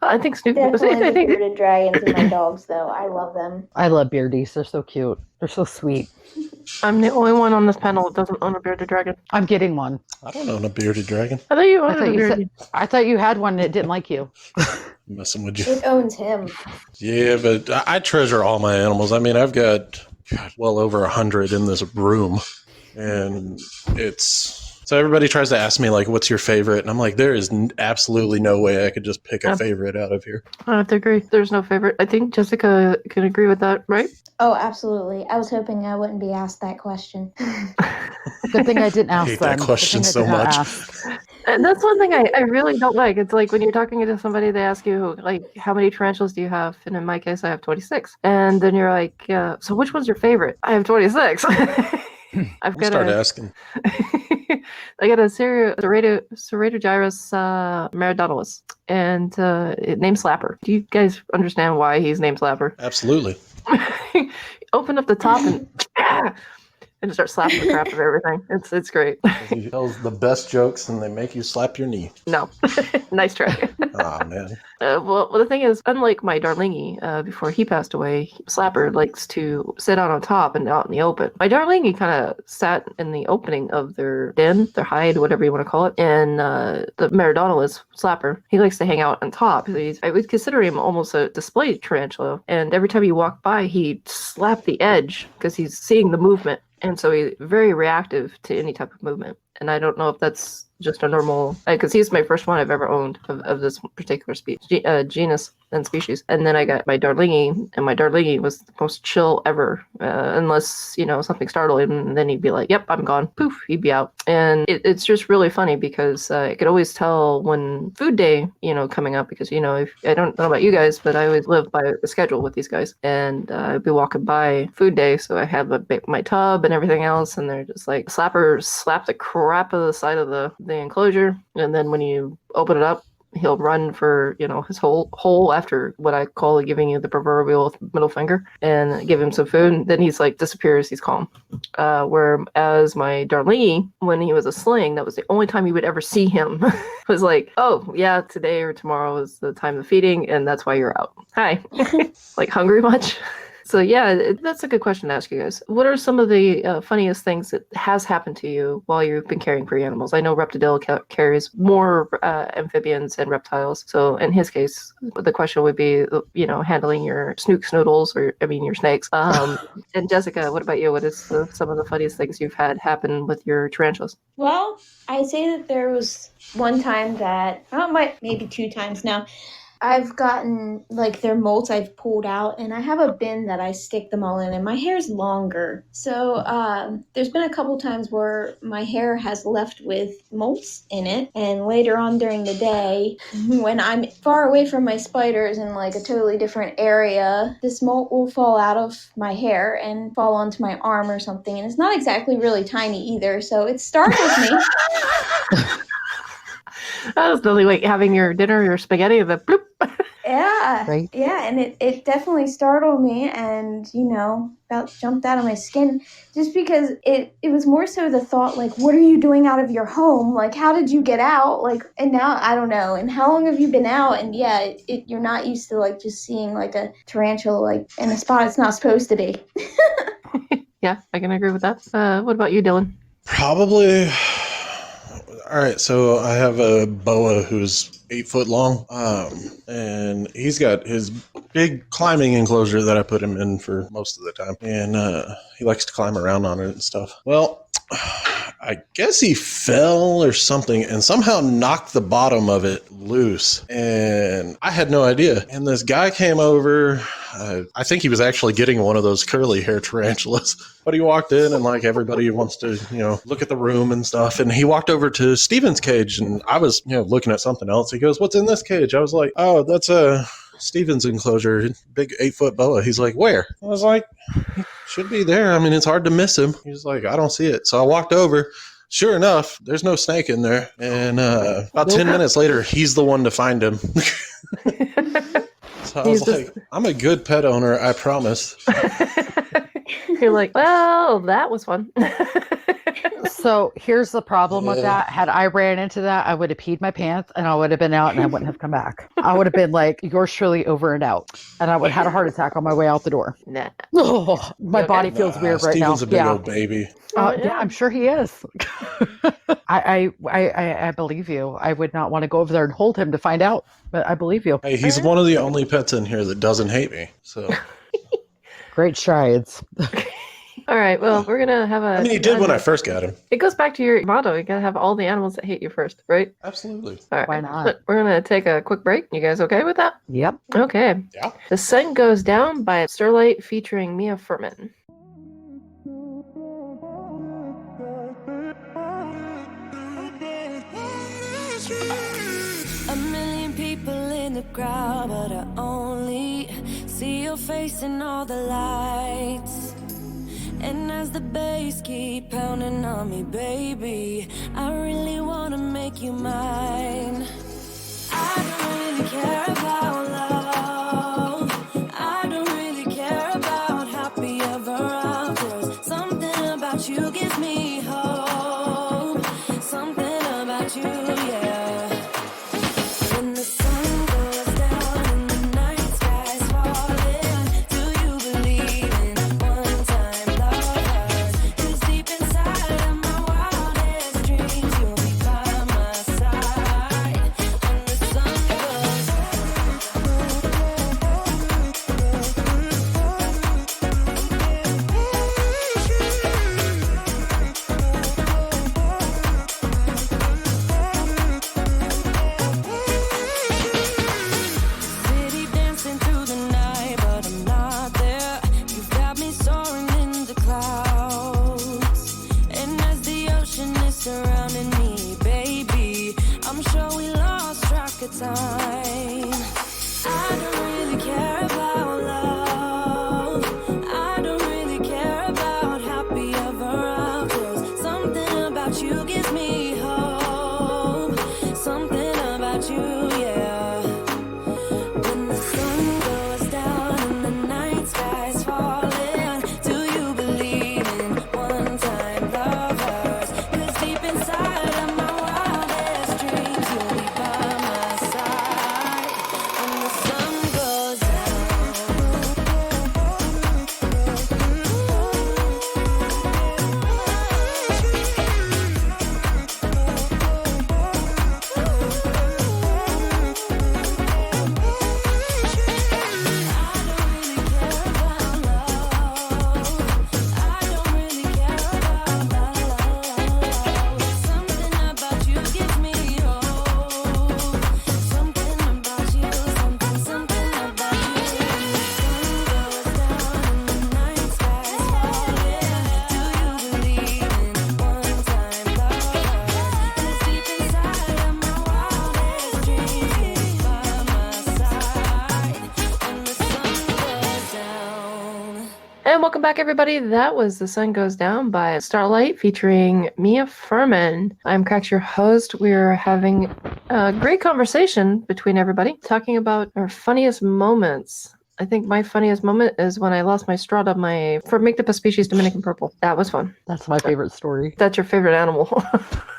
I think Snoop. Definitely I the think bearded dragons and my dogs, though. I love them. I love beardies. They're so cute. They're so sweet. I'm the only one on this panel that doesn't own a bearded dragon. I'm getting one. I don't own a bearded dragon. I thought you I owned thought a you bearded. I thought you had one that didn't like you. I'm messing with you. It owns him. Yeah, but I treasure all my animals. I mean, I've got well over 100 in this room, and so everybody tries to ask me like, "What's your favorite?" And I'm like, there is absolutely no way I could just pick a favorite out of here. I have to agree. There's no favorite. I think Jessica can agree with that, right? Oh, absolutely. I was hoping I wouldn't be asked that question. Good thing I didn't ask hate them. that question Good thing I so did not much. ask. And that's one thing I really don't like. It's like when you're talking to somebody, they ask you, like, how many tarantulas do you have? And in my case, I have 26. And then you're like, so which one's your favorite? I have 26. I've got Start asking. I got a Ceratogyrus meridionalus, and it named Slapper. Do you guys understand why he's named Slapper? Absolutely. Open up the top and start slapping the crap out of everything. It's great. He tells the best jokes, and they make you slap your knee. No, nice try. Oh man. Well, the thing is, unlike my Darlingi, before he passed away, Slapper likes to sit on top and out in the open. My Darlingi kind of sat in the opening of their den, their hide, whatever you want to call it. And the Meridionalus, Slapper, he likes to hang out on top. I would consider him almost a display tarantula. And every time you walk by, he'd slap the edge because he's seeing the movement. And so he's very reactive to any type of movement. And I don't know if that's just a normal, because he's my first one I've ever owned of this particular genus and species. And then I got my Darlingi, and my Darlingi was the most chill ever, unless, something startled him, and then he'd be like, yep, I'm gone. Poof, he'd be out. And it's just really funny because I could always tell when food day, coming up, because, if I don't know about you guys, but I always live by a schedule with these guys. And I'd be walking by food day, so I have my tub and everything else, and they're just like, Slapper slap the crap out of the side of the enclosure, and then when you open it up, he'll run for his whole hole after what I call giving you the proverbial middle finger and give him some food, and then he's like disappears, he's calm. Whereas my Darlingi, when he was a sling, that was the only time you would ever see him. It was like, oh yeah, today or tomorrow is the time of feeding, and that's why you're out. Hi. Like, hungry much? So yeah, that's a good question to ask you guys. What are some of the funniest things that has happened to you while you've been caring for your animals? I know Reptidil carries more amphibians and reptiles. So in his case, the question would be, handling your snoodles, or your snakes. And Jessica, what about you? What is some of the funniest things you've had happen with your tarantulas? Well, I say that there was one time maybe 2 times now. I've gotten like their molts I've pulled out, and I have a bin that I stick them all in, and my hair's longer. So there's been a couple times where my hair has left with molts in it, and later on during the day, when I'm far away from my spiders in like a totally different area, this molt will fall out of my hair and fall onto my arm or something, and it's not exactly really tiny either, so it startles me. That was really like having your dinner, your spaghetti, the bloop. Yeah. Right. Yeah, and it definitely startled me and, about jumped out of my skin just because it was more so the thought, like, what are you doing out of your home? Like, how did you get out? Like, and now I don't know. And how long have you been out? And yeah, you're not used to like just seeing like a tarantula like in a spot it's not supposed to be. Yeah, I can agree with that. What about you, Dylan? Probably. All right, so I have a boa who's 8 foot long, and he's got his big climbing enclosure that I put him in for most of the time, and he likes to climb around on it and stuff. Well, I guess he fell or something and somehow knocked the bottom of it loose, and I had no idea. And this guy came over. I think he was actually getting one of those curly hair tarantulas, but he walked in and like everybody wants to, look at the room and stuff. And he walked over to Steven's cage, and I was, looking at something else. He goes, "What's in this cage?" I was like, "Oh, that's a Steven's enclosure, big 8 foot boa." He's like, "Where?" I was like, "He should be there. I mean, it's hard to miss him." He's like, "I don't see it." So I walked over. Sure enough, there's no snake in there. And about 10 minutes later, he's the one to find him. So I was like, I'm a good pet owner, I promise. You're like, well, that was fun. So here's the problem with that. Had I ran into that, I would have peed my pants and I would have been out and I wouldn't have come back. I would have been like, yours truly over and out. And I would have had a heart attack on my way out the door. Nah. Oh, my body feels weird right now. Steven's a big old baby. Yeah, I'm sure he is. I believe you. I would not want to go over there and hold him to find out, but I believe you. Hey, he's one of the only pets in here that doesn't hate me. So great strides. All right, well, we're going to have a... I mean, he did when I first got him. It goes back to your motto. You got to have all the animals that hate you first, right? Absolutely. All right. Why not? So we're going to take a quick break. You guys okay with that? Yep. Okay. Yeah. The Sun Goes Down by Starlight featuring Mia Furman. A million people in the crowd, but I only see your face in all the lights. And as the bass keep pounding on me, baby, I really wanna make you mine. I don't really care about love. I don't really care about happy ever after. Something about you gives me hope. Something about you, yeah. When the sun goes down and the night sky's falling, do you believe in one-time lovers? 'Cause deep inside of my wildest dreams, you'll be by my side. When the sun goes city dancing through the night, but I'm not there. You've got me soaring in the clouds. And as the ocean is surrounding me, baby, I'm sure we lost track of time. I don't really care about love. I don't really care about happy ever afters. Something about you gives me hope. Something about you, yeah. When the sun goes down and the night sky's falling, do you believe in one-time lovers? 'Cause deep inside of my wildest dreams, you'll be by my side. When the sun goes down. And welcome back, everybody. That was The Sun Goes Down by Starlight featuring Mia Furman. I'm Crax, your host. We're having a great conversation between everybody, talking about our funniest moments. I think my funniest moment is when I lost my straw to my Formictopus species Dominican purple. That was fun. That's my favorite story. That's your favorite animal.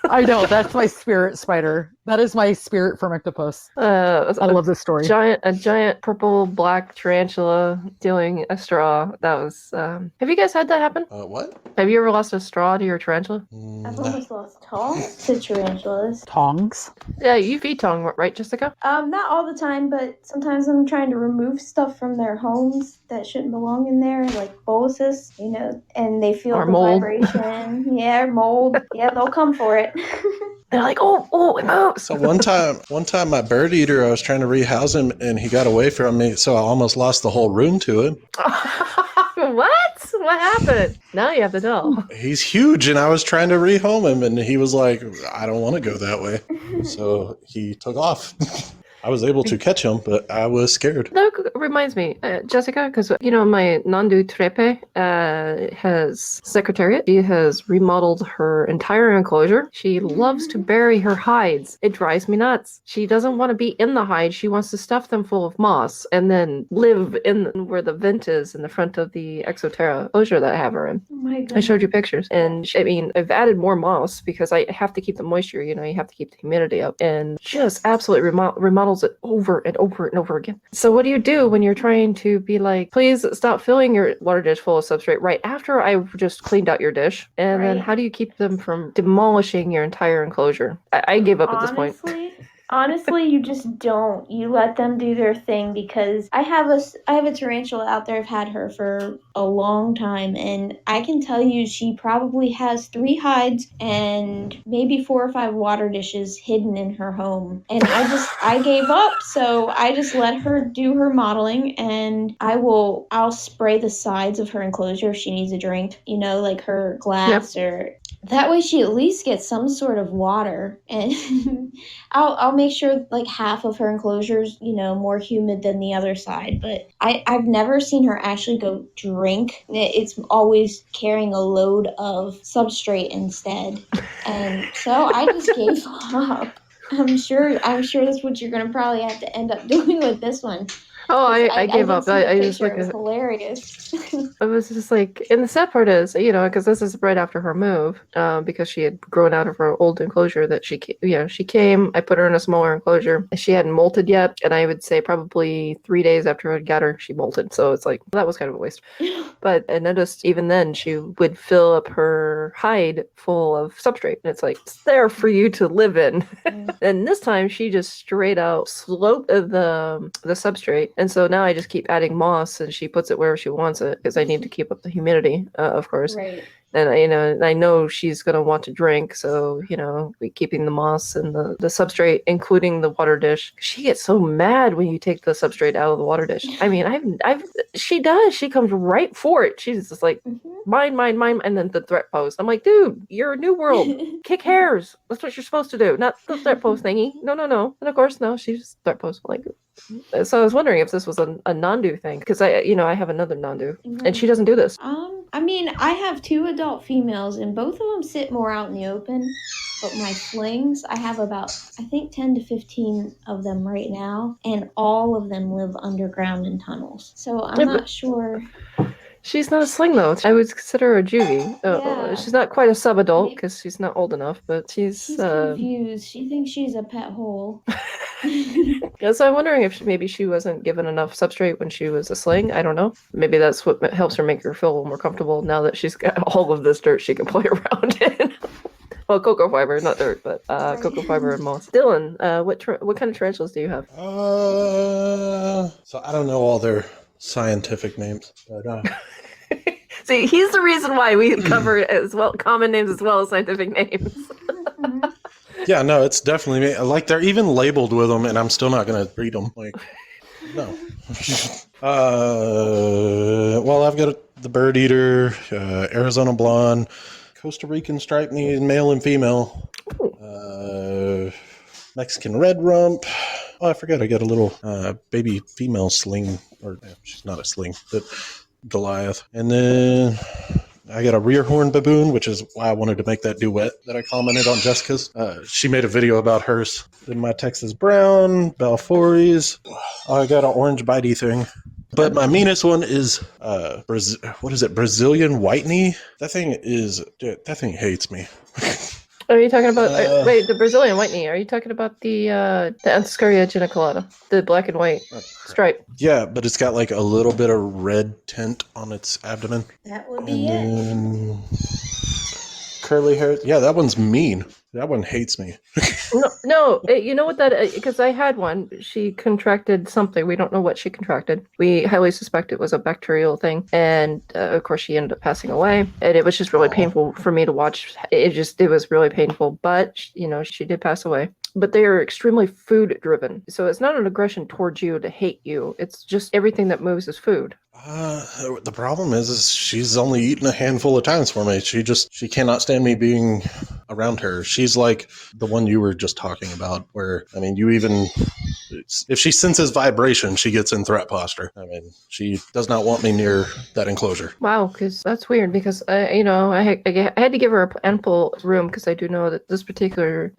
I know, that's my spirit spider. That is my spirit Formictopus. I love this story. A giant purple black tarantula doing a straw. That was. Have you guys had that happen? What? Have you ever lost a straw to your tarantula? I've almost lost tongs to tarantulas. Tongs? Yeah, you feed tongue, right, Jessica? Not all the time, but sometimes I'm trying to remove stuff from their homes that shouldn't belong in there, like boluses, and they feel Or the mold. vibration. Yeah, mold. Yeah, they'll come for it. They're like, oh, it moves. So one time my bird eater, I was trying to rehouse him and he got away from me, so I almost lost the whole room to him. What? What happened? Now you have to tell. He's huge, and I was trying to rehome him, and he was like, I don't want to go that way. So he took off. I was able to catch him, but I was scared. That reminds me, Jessica, because, my Nandu Trepe has secretariat. She has remodeled her entire enclosure. She loves to bury her hides. It drives me nuts. She doesn't want to be in the hide. She wants to stuff them full of moss and then live in where the vent is in the front of the Exoterra enclosure that I have her in. Oh my god. I showed you pictures. And I've added more moss because I have to keep the moisture, you have to keep the humidity up. And just absolutely remodels it over and over and over again. So what do you do when you're trying to be like, please stop filling your water dish full of substrate right after I've just cleaned out your dish? And then how do you keep them from demolishing your entire enclosure? I gave up at this point. Honestly, you just don't. You let them do their thing, because I have a tarantula out there. I've had her for a long time, and I can tell you she probably has 3 hides and maybe 4 or 5 water dishes hidden in her home. And I gave up, so I just let her do her modeling, and I'll spray the sides of her enclosure if she needs a drink, like her glass. Or that way she at least gets some sort of water. And I'll make sure like half of her enclosures, more humid than the other side. But I've never seen her actually go drink. It's always carrying a load of substrate instead. And so I just gave up. I'm sure that's what you're gonna probably have to end up doing with this one. Oh, I gave up. I just like, it was hilarious. It was just like, and the sad part is, because this is right after her move, because she had grown out of her old enclosure that she came, I put her in a smaller enclosure. She hadn't molted yet, and I would say probably 3 days after I got her, she molted. So it's like, that was kind of a waste. But I noticed even then she would fill up her hide full of substrate. And it's like, it's there for you to live in. And this time she just straight out sloped the substrate. And so now I just keep adding moss, and she puts it wherever she wants it, because I need to keep up the humidity, of course. Right. And I know she's gonna want to drink, so we keeping the moss and the substrate, including the water dish. She gets so mad when you take the substrate out of the water dish. She does. She comes right for it. She's just like, mine, and then the threat pose. I'm like, dude, you're a new world. Kick hairs. That's what you're supposed to do, not the threat pose thingy. No. And of course, no, she's threat pose. Like, so I was wondering if this was a Nandu thing, because I have another Nandu, and she doesn't do this. I have 2 adult females, and both of them sit more out in the open. But my flings, I have about, I think, 10 to 15 of them right now, and all of them live underground in tunnels. So I'm not sure. She's not a sling, though. I would consider her a juvie. Yeah. She's not quite a sub-adult, because she's not old enough, but she's confused. She thinks she's a pet hole. Yeah, so I'm wondering if maybe she wasn't given enough substrate when she was a sling. I don't know. Maybe that's what helps her make her feel a little more comfortable now that she's got all of this dirt she can play around in. Well, cocoa fiber, not dirt, but cocoa fiber and moss. Dillon, what kind of tarantulas do you have? So I don't know all their scientific names, but See, he's the reason why we cover as well common names as well as scientific names. yeah, no, it's definitely me. Like, they're even labeled with them, and I'm still not gonna read them. Like, no. Well, I've got the bird eater, Arizona blonde, Costa Rican striped knee, male and female, Mexican red rump. Oh, I forgot I got a little baby female sling, or she's not a sling, but Goliath. And then I got a rear horn baboon, which is why I wanted to make that duet that I commented on Jessica's. She made a video about hers. Then my Texas Brown, Balfour's. I got an orange bitey thing. But my meanest one is, what is it, Brazilian white knee? That thing hates me. Are you talking about, wait, the Brazilian white knee? Are you talking about the Antiscaria geniculata, the black and white stripe? Yeah, but it's got like a little bit of red tint on its abdomen. That would be it. And curly hair. Yeah, that one's mean. That one hates me. No, you know what that, because I had one. She contracted something. We don't know what she contracted. We highly suspect it was a bacterial thing. And of course, she ended up passing away. And it was just really painful for me to watch. It was really painful. But, she did pass away. But they are extremely food driven. So it's not an aggression towards you to hate you. It's just everything that moves is food. The problem is she's only eaten a handful of times for me. She cannot stand me being around her. She's like the one you were just talking about, where, I mean, if she senses vibration, she gets in threat posture. I mean, she does not want me near that enclosure. Wow, because that's weird, because, I had to give her ample room, because I do know that this particular,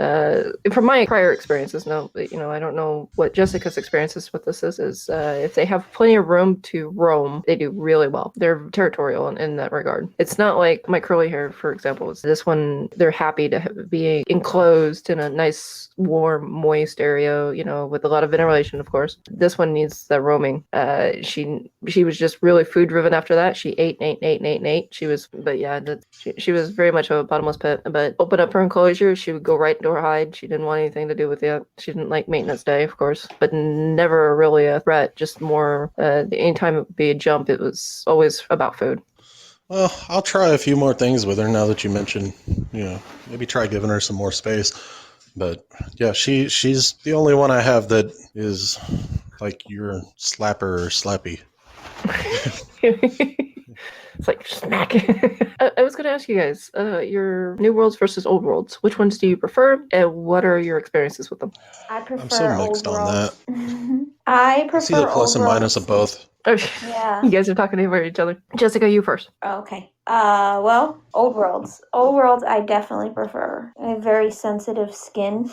from my prior experiences, I don't know what Jessica's experiences with this is if they have plenty of room to roam, they do really well. They're territorial in that regard. It's not like my curly hair, for example. This one, they're happy to be enclosed in a nice, warm, moist area, with a lot of ventilation, of course. This one needs the roaming. She was just really food driven after that. She ate. She was very much a bottomless pit. But open up her enclosure, she would go right into her hide. She didn't want anything to do with it. She didn't like maintenance day, of course, but never really a threat. Just more, anytime it would be a jump, it was always about food. Well, I'll try a few more things with her now that you mentioned, maybe try giving her some more space. But yeah, she's the only one I have that is like your slapper or slappy. It's like smack. I was going to ask you guys, your new worlds versus old worlds. Which ones do you prefer, and what are your experiences with them? I prefer I'm so mixed old on worlds. that. I prefer I see the plus old and minus worlds. of both. Oh, Yeah. you guys are talking over each other. Jessica, you first. Okay. Well, old worlds. Old worlds I definitely prefer. I have very sensitive skin.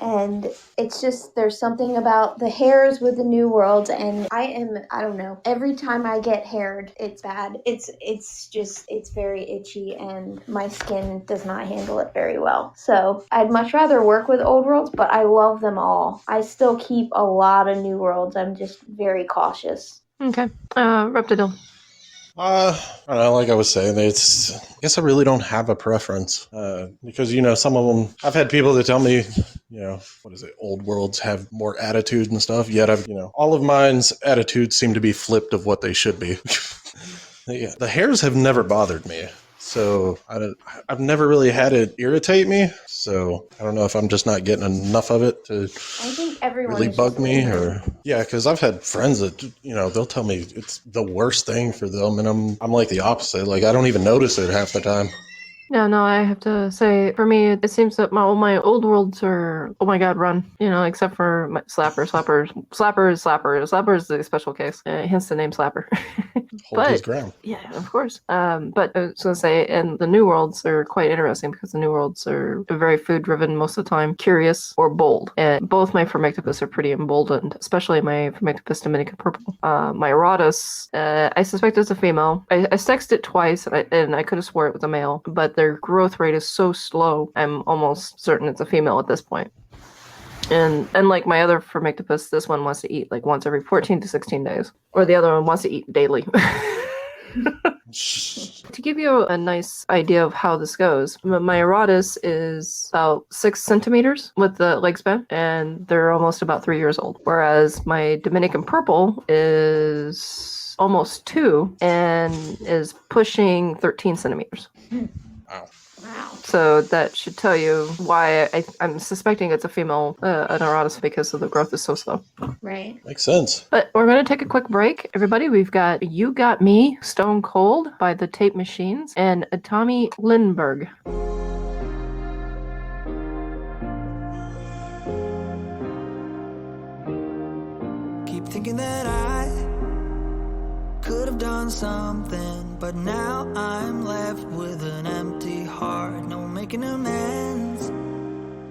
And it's just, there's something about the hairs with the new worlds, and I don't know, every time I get haired, it's bad. It's very itchy, and my skin does not handle it very well. So I'd much rather work with old worlds, but I love them all. I still keep a lot of new worlds. I'm just very cautious. Okay. Reptidil. I don't know, like I was saying, I guess I really don't have a preference, because, some of them, I've had people that tell me, old worlds have more attitude and stuff, yet all of mine's attitudes seem to be flipped of what they should be. Yeah, the hairs have never bothered me, so I've never really had it irritate me, so I don't know if I'm just not getting enough of it to I think everyone really is bug just me, weird. yeah, because I've had friends that, they'll tell me it's the worst thing for them, and I'm like the opposite, like I don't even notice it half the time. No, I have to say, for me, it seems that all my old worlds are, oh my god, run. Except for my Slapper is the special case, hence the name Slapper. Hold his ground. Yeah, of course. But I was going to say, and the new worlds are quite interesting because the new worlds are very food driven most of the time, curious or bold. And both my Formictopus are pretty emboldened, especially my Formictopus Dominican Purple. My Erotus, I suspect it's a female. I sexed it twice, and I could have swore it was a male, but their growth rate is so slow, I'm almost certain it's a female at this point. And unlike my other Formictopus, this one wants to eat like once every 14 to 16 days. Or the other one wants to eat daily. To give you a nice idea of how this goes, my Erotus is about 6 centimeters with the leg span, and they're almost about 3 years old. Whereas my Dominican Purple is almost 2 and is pushing 13 centimeters. Wow. So that should tell you why I'm suspecting it's a female an Erotus, because the growth is so slow. Right. Makes sense. But we're going to take a quick break. Everybody, we've got You Got Me, Stone Cold by the Tape Machines, and Tommy Lindbergh. Keep thinking that I could have done something, but now I'm left with an empty heart. No making amends,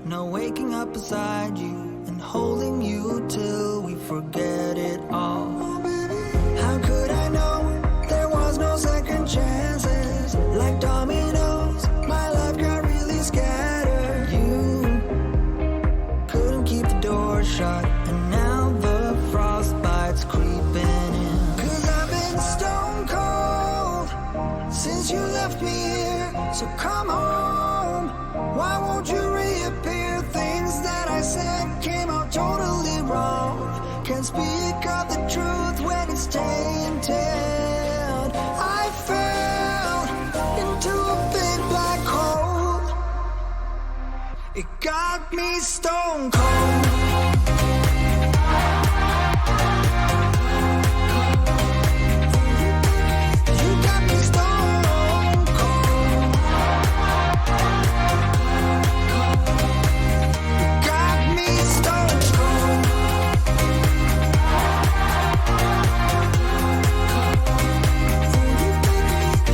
no waking up beside you and holding you till we forget it all. How could I know there was no second chances? Like dominoes, my life got really scattered. You couldn't keep the door shut, and now the frostbite's creeping in. 'Cause I've been stone cold since you left me here. So come home, why won't you reappear? Things that I said came out totally wrong. Can't speak of the truth when it's tainted. I fell into a big black hole. It got me stone cold. You got me stone cold. You got me stone cold.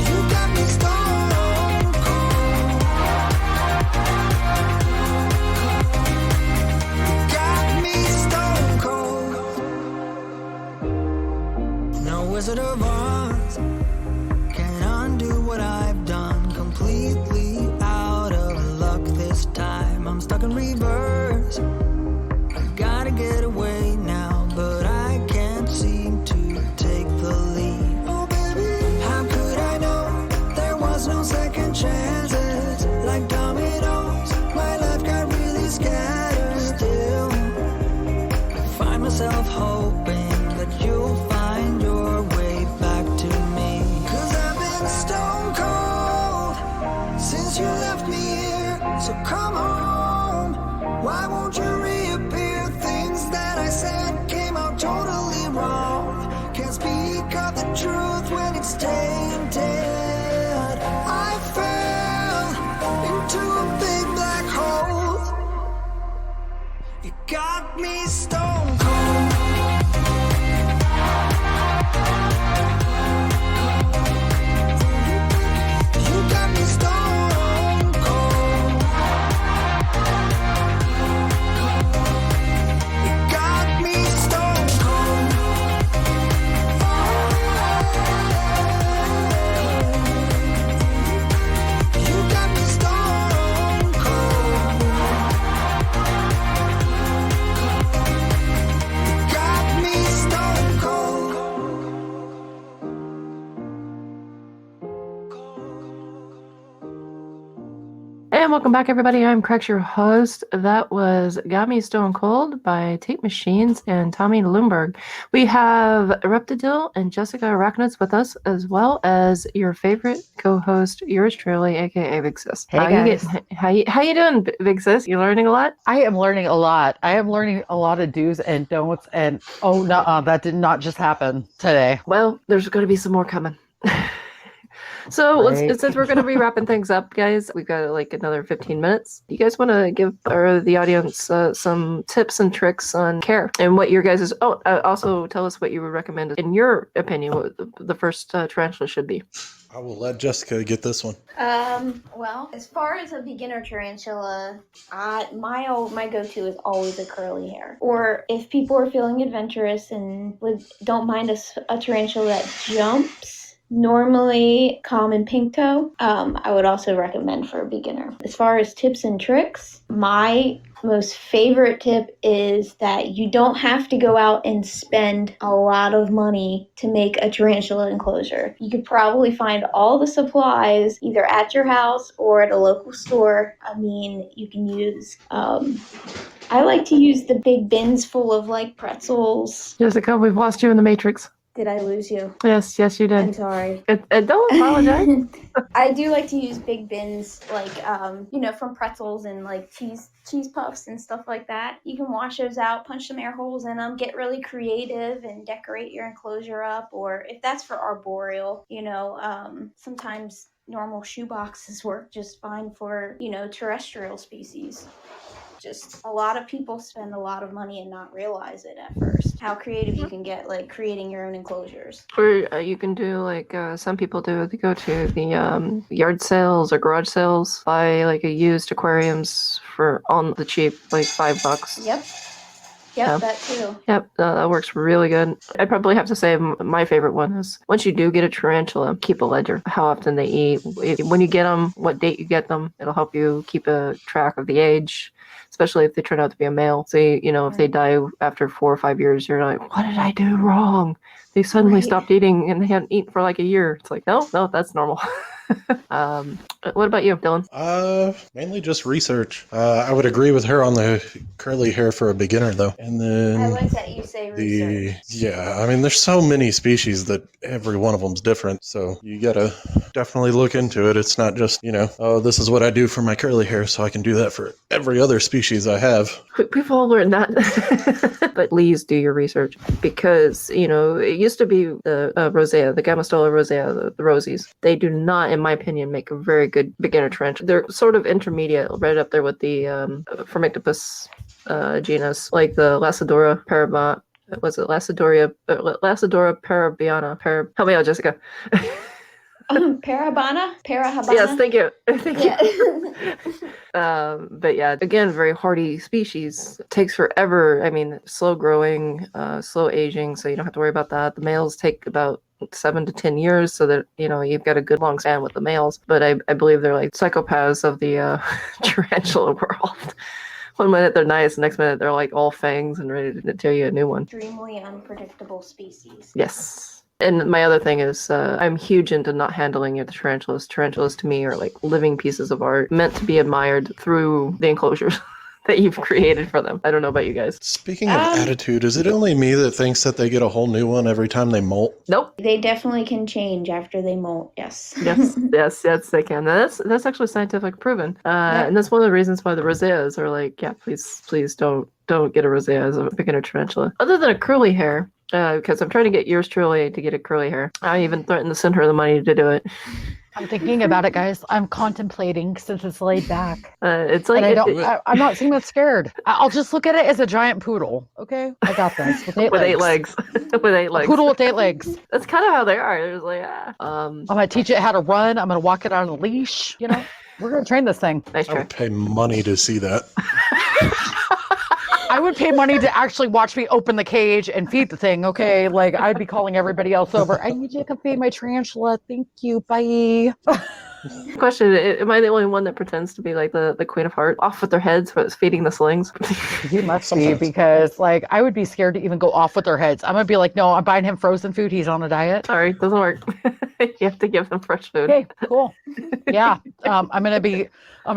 You got me stone cold. Got me stone cold. No Wizard of Oz can undo what I've done. Completely out of luck this time. I'm stuck in reverse. I've gotta get away now, but I can't seem to take the lead. Oh baby, how could I know there was no second chances? Like dominoes, my life got really scattered. Still, I find myself hoping that you'll find your way back to me. 'Cause I've been stone cold since you left me here. So come home, why won't you reappear? Things that I said came out totally wrong. Can't speak of the truth when it's tainted. I fell into a big black hole. It got me stone cold. You got me stone cold. It got me stone cold. You got me stone cold. Got me stone cold. And welcome back, everybody. I'm Crex, your host. That was Got Me Stone Cold by Tape Machines and Tommy Lumberg. We have Reptidill and Jessica Arachnids with us, as well as your favorite co-host, yours truly, aka Big Sis. Hey, how guys. how you doing, Big Sis? You learning a lot? I am learning a lot. I am learning a lot of do's and don'ts. And oh no, that did not just happen today. Well, there's going to be some more coming. So Right. since we're going to be wrapping things up, guys, we've got like another 15 minutes. You guys want to give the audience some tips and tricks on care and what your guys is. Oh, also tell us what you would recommend, in your opinion, what the first tarantula should be. I will let Jessica get this one. Well, as far as a beginner tarantula, my go-to is always a curly hair. Or if people are feeling adventurous and don't mind a tarantula that jumps, normally common pink toe, I would also recommend for a beginner. As far as tips and tricks, my most favorite tip is that you don't have to go out and spend a lot of money to make a tarantula enclosure. You could probably find all the supplies either at your house or at a local store. I mean, you can use I like to use the big bins full of like pretzels. Jessica, we've lost you in the Matrix. Did I lose you? Yes, you I'm did. sorry. Don't apologize. I do like to use big bins, like, from pretzels and like cheese puffs and stuff like that. You can wash those out, punch some air holes in them, get really creative and decorate your enclosure up. Or if that's for arboreal, sometimes normal shoe boxes work just fine for, terrestrial species. just a lot of people spend a lot of money and not realize it at first. How creative you can get, like creating your own enclosures. Or you can do like some people do. They go to the yard sales or garage sales, buy like a used aquariums for on the cheap, like $5. Yep. Yeah. That too. Yep, that works really good. I'd probably have to say my favorite one is once you do get a tarantula, keep a ledger. How often they eat, when you get them, what date you get them. It'll help you keep a track of the age, especially if they turn out to be a male. So, if they die after 4 or 5 years, you're like, what did I do wrong? They suddenly stopped eating and they hadn't eaten for like a year. It's like, no, that's normal. What about you, Dillon? Mainly just research. I would agree with her on the curly hair for a beginner, though. And then I like that you say research. I mean, there's so many species that every one of them's different. So you gotta definitely look into it. It's not just, oh, this is what I do for my curly hair, so I can do that for every other species I have. We've all learned that. But please do your research because, it used to be the rosea, the Gamastola rosea, the rosies. They do not, in my opinion, make a very good beginner tarantula. They're sort of intermediate, right up there with the Formictopus genus, like the Lacidora parabon. Was it Lacidora parabiana? Help me out, Jessica. Parahabana? Yes, thank you. Thank you. Yeah. But yeah, again, very hardy species. It takes forever. I mean, slow growing, slow aging, so you don't have to worry about that. The males take about 7 to 10 years, so that you've got a good long span with the males. But I believe they're like psychopaths of the tarantula world. One minute they're nice, next minute they're like all fangs and ready to tear you a new one. Extremely unpredictable species. Yes. And my other thing is I'm huge into not handling the tarantulas. Tarantulas to me are like living pieces of art meant to be admired through the enclosures that you've created for them. I don't know about you guys. Speaking of attitude, is it only me that thinks that they get a whole new one every time they molt? Nope. They definitely can change after they molt, yes. Yes, they can. That's actually scientific proven. And that's one of the reasons why the roseas are like, yeah, please don't get a rosea as a beginner tarantula. Other than a curly hair, because I'm trying to get yours truly to get a curly hair. I even threatened to send her the money to do it. I'm thinking about it, guys. I'm contemplating since it's laid back. It's like I'm not seeing that scared. I'll just look at it as a giant poodle. Okay, I got this with 8 legs. With 8 legs. A poodle with 8 legs. That's kind of how they are. They're just like, I'm gonna teach it how to run. I'm gonna walk it on a leash. We're gonna train this thing. Nice I would pay money to see that. I would pay money to actually watch me open the cage and feed the thing, okay? Like, I'd be calling everybody else over. I need you to come feed my tarantula. Thank you. Bye. Question, am I the only one that pretends to be like the Queen of Hearts? Off with their heads for feeding the slings? You must be, because, like, I would be scared to even go off with their heads. I'm going to be like, no, I'm buying him frozen food. He's on a diet. Sorry, doesn't work. You have to give them fresh food. Okay, cool. Yeah, I'm going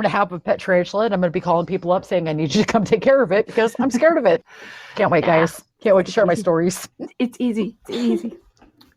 to have a pet tarantula, and I'm going to be calling people up saying, I need you to come take care of it because I'm scared of it. Can't wait, guys. Can't wait to share my stories. It's easy.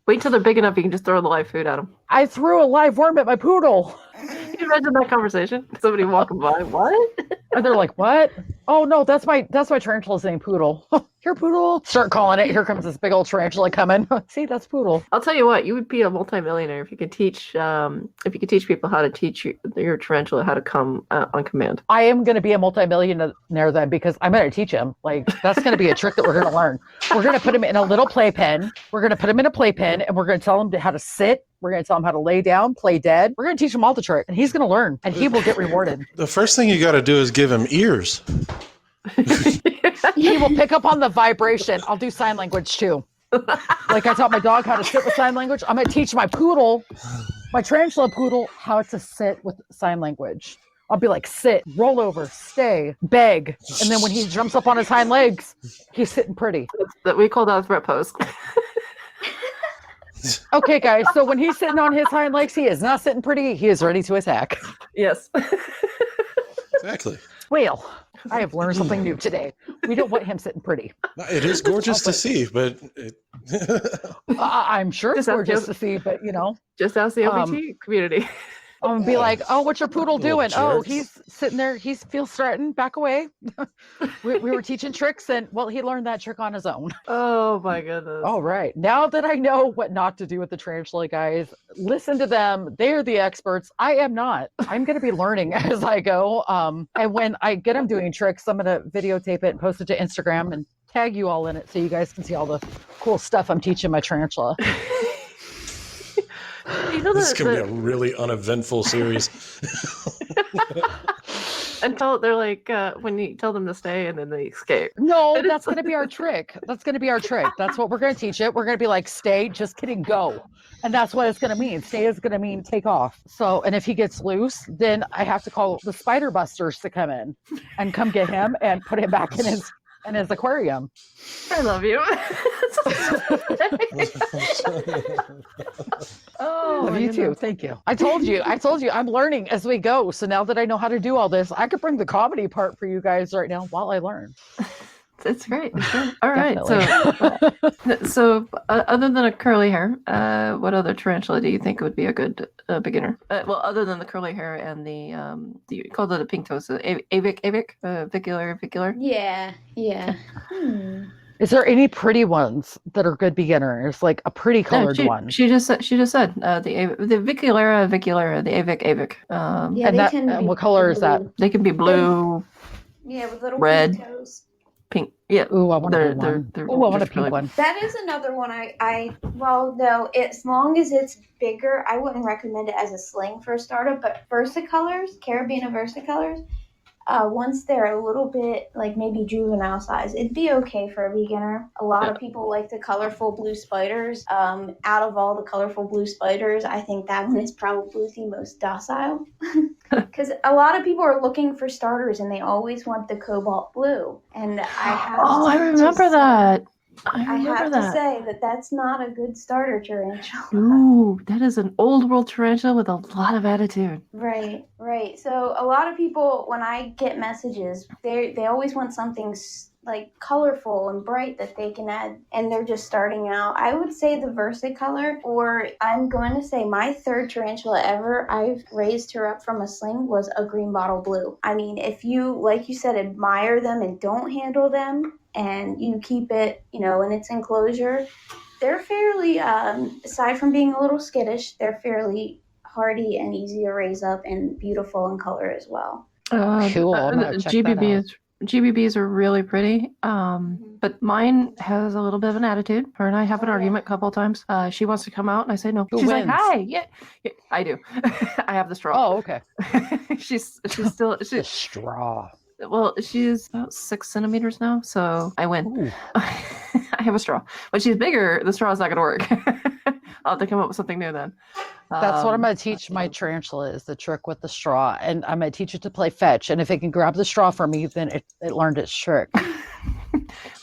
Wait till they're big enough you can just throw the live food at them. I threw a live worm at my poodle. Can you imagine that conversation? Somebody walking by, what? And they're like, what? Oh no, that's my tarantula's name, Poodle. Here, Poodle. Start calling it. Here comes this big old tarantula coming. See, that's Poodle. I'll tell you what, you would be a multimillionaire if you could teach people how to teach your tarantula how to come on command. I am going to be a multimillionaire then, because I'm going to teach him. Like, that's going to be a trick that we're going to learn. We're going to put him in a little playpen. We're going to put him in a playpen, and we're going to tell him how to sit. We're going to tell him how to lay down, play dead. We're going to teach him all the tricks, and he's going to learn, and he will get rewarded. The first thing you got to do is give him ears. He will pick up on the vibration. I'll do sign language too. Like I taught my dog how to sit with sign language. I'm going to teach my poodle, my tarantula poodle, how to sit with sign language. I'll be like, sit, roll over, stay, beg. And then when he jumps up on his hind legs, he's sitting pretty. We call that a threat pose. Okay, guys. So when he's sitting on his hind legs, he is not sitting pretty. He is ready to attack. Yes. Exactly. Well, I have learned something new today. We don't want him sitting pretty. It is gorgeous to see, but I'm sure it's gorgeous to see, but just ask the OBT community. I'm gonna be like, oh, what's your poodle Little doing? Oh, jerks. he's sitting there. He feels threatened. Back away. we were teaching tricks, and well, he learned that trick on his own. Oh my goodness. All right. Now that I know what not to do with the tarantula, guys, listen to them. They're the experts. I am not. I'm going to be learning as I go. And when I get them doing tricks, I'm going to videotape it and post it to Instagram and tag you all in it so you guys can see all the cool stuff I'm teaching my tarantula. You know This is going to be a really uneventful series. until they're like when you tell them to stay and then they escape. No, that's going to be our trick. That's going to be our trick. That's what we're going to teach it. We're going to be like, stay, just kidding, go. And that's what it's going to mean. Stay is going to mean take off. So, and if he gets loose, then I have to call the spider busters to come in and come get him and put him back in his aquarium. I love you. Oh, Love you too. Thank you. I told you, I'm learning as we go. So now that I know how to do all this, I could bring the comedy part for you guys right now while I learn. It's great. It's great. All right. So other than a curly hair, what other tarantula do you think would be a good beginner? Well, other than the curly hair and the you called it a pink toes, vicular. Yeah. Is there any pretty ones that are good beginners, like a pretty colored one? She just said the viculera, the avic. Yeah, and they can be what color is that? They can be blue, Yeah, with little red. pink toes. pink. Yeah. Ooh, I want a one. They're Ooh, I want a just really- pink one. That is another one well, no, as long as it's bigger, I wouldn't recommend it as a sling for a starter, but Versicolors, Caribbean Versicolors, once they're a little bit like maybe juvenile size, it'd be okay for a beginner. A lot of people like the colorful blue spiders. Out of all the colorful blue spiders, I think that one is probably the most docile. Because a lot of people are looking for starters and they always want the cobalt blue. And I remember that. I have to say that that's not a good starter tarantula. Ooh, that is an old world tarantula with a lot of attitude. Right. So a lot of people, when I get messages, they always want something like colorful and bright that they can add, and they're just starting out. I would say the Versicolor, or I'm going to say my third tarantula ever, I've raised her up from a sling, was a green bottle blue. I mean, if you, like you said, admire them and don't handle them, and you keep it, in its enclosure, they're fairly, aside from being a little skittish, they're fairly hardy and easy to raise up and beautiful in color as well. Cool. I'm gonna check that out. GBBs are really pretty, but mine has a little bit of an attitude. Her and I have an argument a couple of times. She wants to come out, and I say no. Who She's wins? like, "Hi, yeah, I do. I have the straw." Oh, okay. she's still The straw. Well, she's about 6 centimeters now, so I win. Ooh. I have a straw. When she's bigger, the straw is not going to work. I'll have to come up with something new then. That's what I'm going to teach my tarantula, is the trick with the straw. And I'm going to teach it to play fetch. And if it can grab the straw from me, then it learned its trick.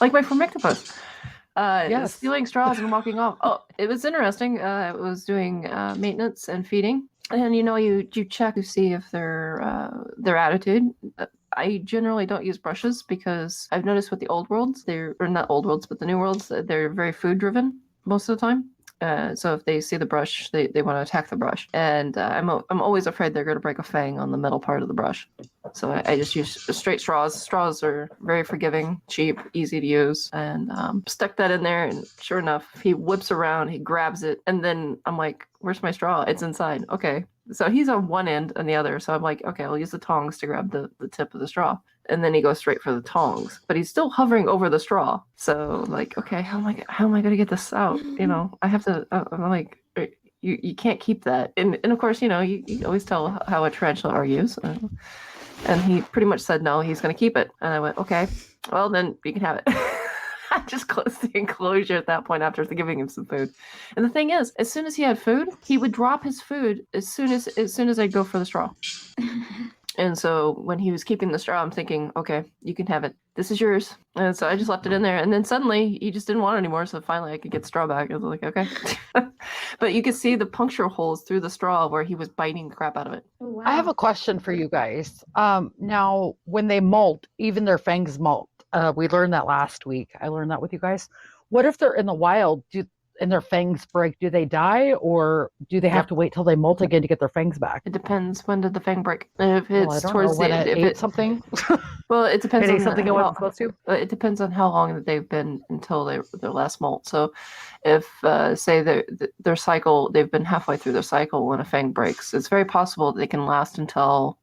Like my Formictopus. Yes. Stealing straws and walking off. Oh, it was interesting. It was doing maintenance and feeding. And you check to see if their attitude. I generally don't use brushes because I've noticed with the old worlds, or not old worlds, but the new worlds, they're very food driven most of the time. So if they see the brush, they want to attack the brush. And I'm always afraid they're going to break a fang on the middle part of the brush. So I just use straight straws. Straws are very forgiving, cheap, easy to use. And stuck that in there, and sure enough, he whips around, he grabs it, and then I'm like, where's my straw? It's inside. Okay. So he's on one end and the other. So I'm like, okay, I'll use the tongs to grab the tip of the straw. And then he goes straight for the tongs, but he's still hovering over the straw. So I'm like, okay, how am I going to get this out? I have to, I'm like, you can't keep that. And of course, you always tell how a tarantula argues. And he pretty much said, no, he's going to keep it. And I went, okay, well then you can have it. I just closed the enclosure at that point after giving him some food. And the thing is, as soon as he had food, he would drop his food as soon as I'd go for the straw. And so when he was keeping the straw, I'm thinking, okay, you can have it. This is yours. And so I just left it in there. And then suddenly he just didn't want it anymore. So finally I could get the straw back. I was like, okay. But you could see the puncture holes through the straw where he was biting the crap out of it. Oh, wow. I have a question for you guys. Now, when they molt, even their fangs molt. We learned that last week. I learned that with you guys. What if they're in the wild? and their fangs break, do they die, or do they have to wait till they molt again to get their fangs back? It depends. When did the fang break? If Well, I it's don't know towards when the it ate something. well, it depends It ate on something it wasn't supposed to. it depends on how long that they've been until their last molt. So, if say their cycle, they've been halfway through their cycle when a fang breaks, it's very possible that they can last until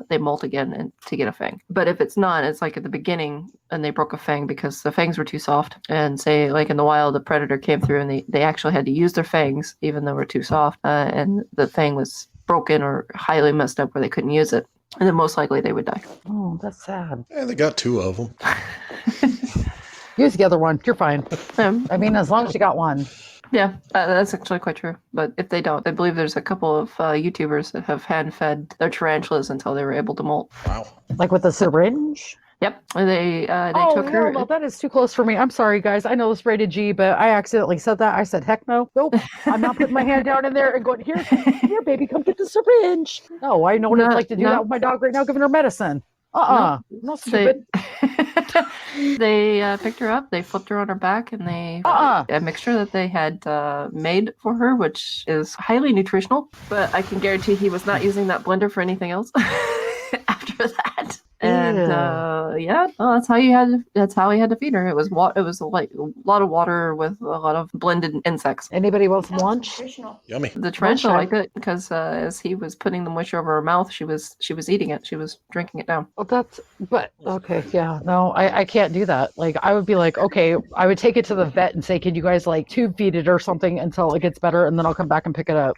they molt again and to get a fang. But if it's not, it's like at the beginning and they broke a fang because the fangs were too soft. And say like in the wild, the predator came through and they actually had to use their fangs even though they were too soft, and the fang was broken or highly messed up where they couldn't use it. And then most likely they would die. Oh, that's sad. Yeah, they got 2 of them. Use the other one. You're fine. I mean, as long as you got one. Yeah, that's actually quite true. But if they don't, I believe there's a couple of YouTubers that have hand-fed their tarantulas until they were able to molt. Wow. Like with a syringe? Yep. They took hell her. no, that is too close for me. I'm sorry, guys. I know it's rated G, but I accidentally said that. I said, heck no. Nope. I'm not putting my hand down in there and going, here, baby, come get the syringe. No, I know what it's like to do that with my dog right now, giving her medicine. Not stupid. They picked her up, they flipped her on her back, and they a mixture that they had made for her, which is highly nutritional. But I can guarantee he was not using that blender for anything else after that. And that's how he had to feed her. It was like a lot of water with a lot of blended insects. Anybody want some lunch? Yummy. The tarantula liked it because as he was putting the moisture over her mouth, she was eating it. She was drinking it down. Well, okay, yeah, no, I can't do that. Like, I would be like, okay, I would take it to the vet and say, can you guys like tube feed it or something until it gets better, and then I'll come back and pick it up.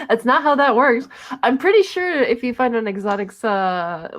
That's not how that works. I'm pretty sure if you find an exotics,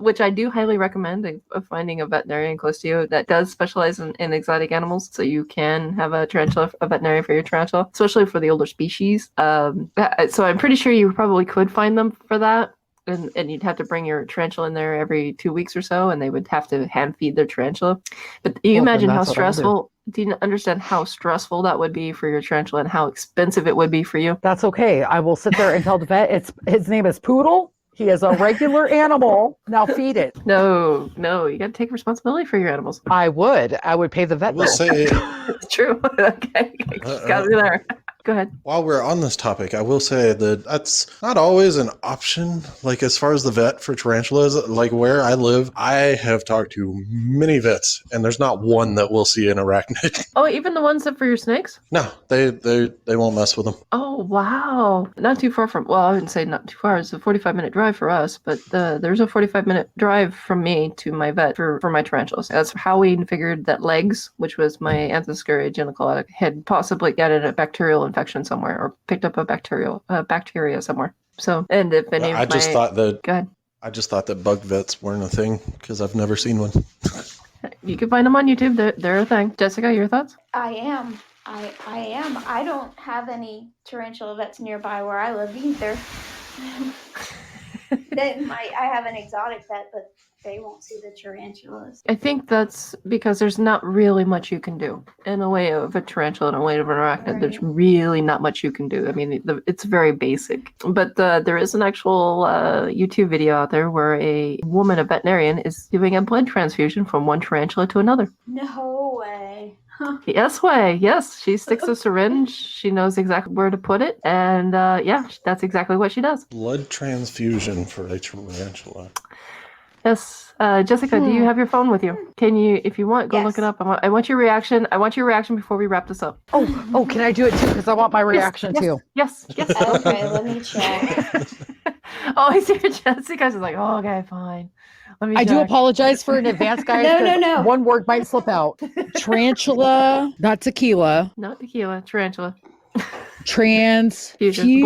which I do highly recommend, finding a veterinarian close to you that does specialize in exotic animals, so you can have a veterinarian for your tarantula, especially for the older species. So I'm pretty sure you probably could find them for that. And you'd have to bring your tarantula in there every 2 weeks or so, and they would have to hand feed their tarantula. But you imagine how stressful. Do you understand how stressful that would be for your tarantula and how expensive it would be for you? That's okay. I will sit there and tell the vet his name is Poodle. He is a regular animal. Now feed it. No, you got to take responsibility for your animals. I would pay the vet. We'll say it's true. Okay, got me there. Go ahead. While we're on this topic, I will say that that's not always an option. Like, as far as the vet for tarantulas, like where I live, I have talked to many vets, and there's not one that will see an arachnid. Oh, even the ones that for your snakes? No, they won't mess with them. Oh, wow. Not too far from, well, I wouldn't say not too far. It's a 45-minute drive for us, but there's a 45-minute drive from me to my vet for my tarantulas. That's how we figured that legs, which was my Anthoscurria geniculata, had possibly gotten a bacterial infection somewhere or picked up a bacteria somewhere. So, and if any I just thought that bug vets weren't a thing because I've never seen one. You can find them on YouTube. They're a thing. Jessica, your thoughts? I am. I don't have any tarantula vets nearby where I live either. I have an exotic vet, but they won't see the tarantulas. I think that's because there's not really much you can do in a way of a tarantula and a way of an arachnid. Right. There's really not much you can do. I mean, it's very basic. But there is an actual YouTube video out there where a woman, a veterinarian, is doing a blood transfusion from one tarantula to another. No way. Huh. Yes, she sticks a syringe. She knows exactly where to put it, and that's exactly what she does. Blood transfusion for a tarantula. Yes, Jessica, do you have your phone with you? Can you, if you want, go look it up. I want your reaction. I want your reaction before we wrap this up. Oh, can I do it too? Because I want my reaction too. Yes. Okay, let me check. Oh, I see Jessica's like, oh, okay, fine. I do apologize for in advance, guys. No. One word might slip out. Tarantula, not tequila. Not tequila, tarantula. Transfusion.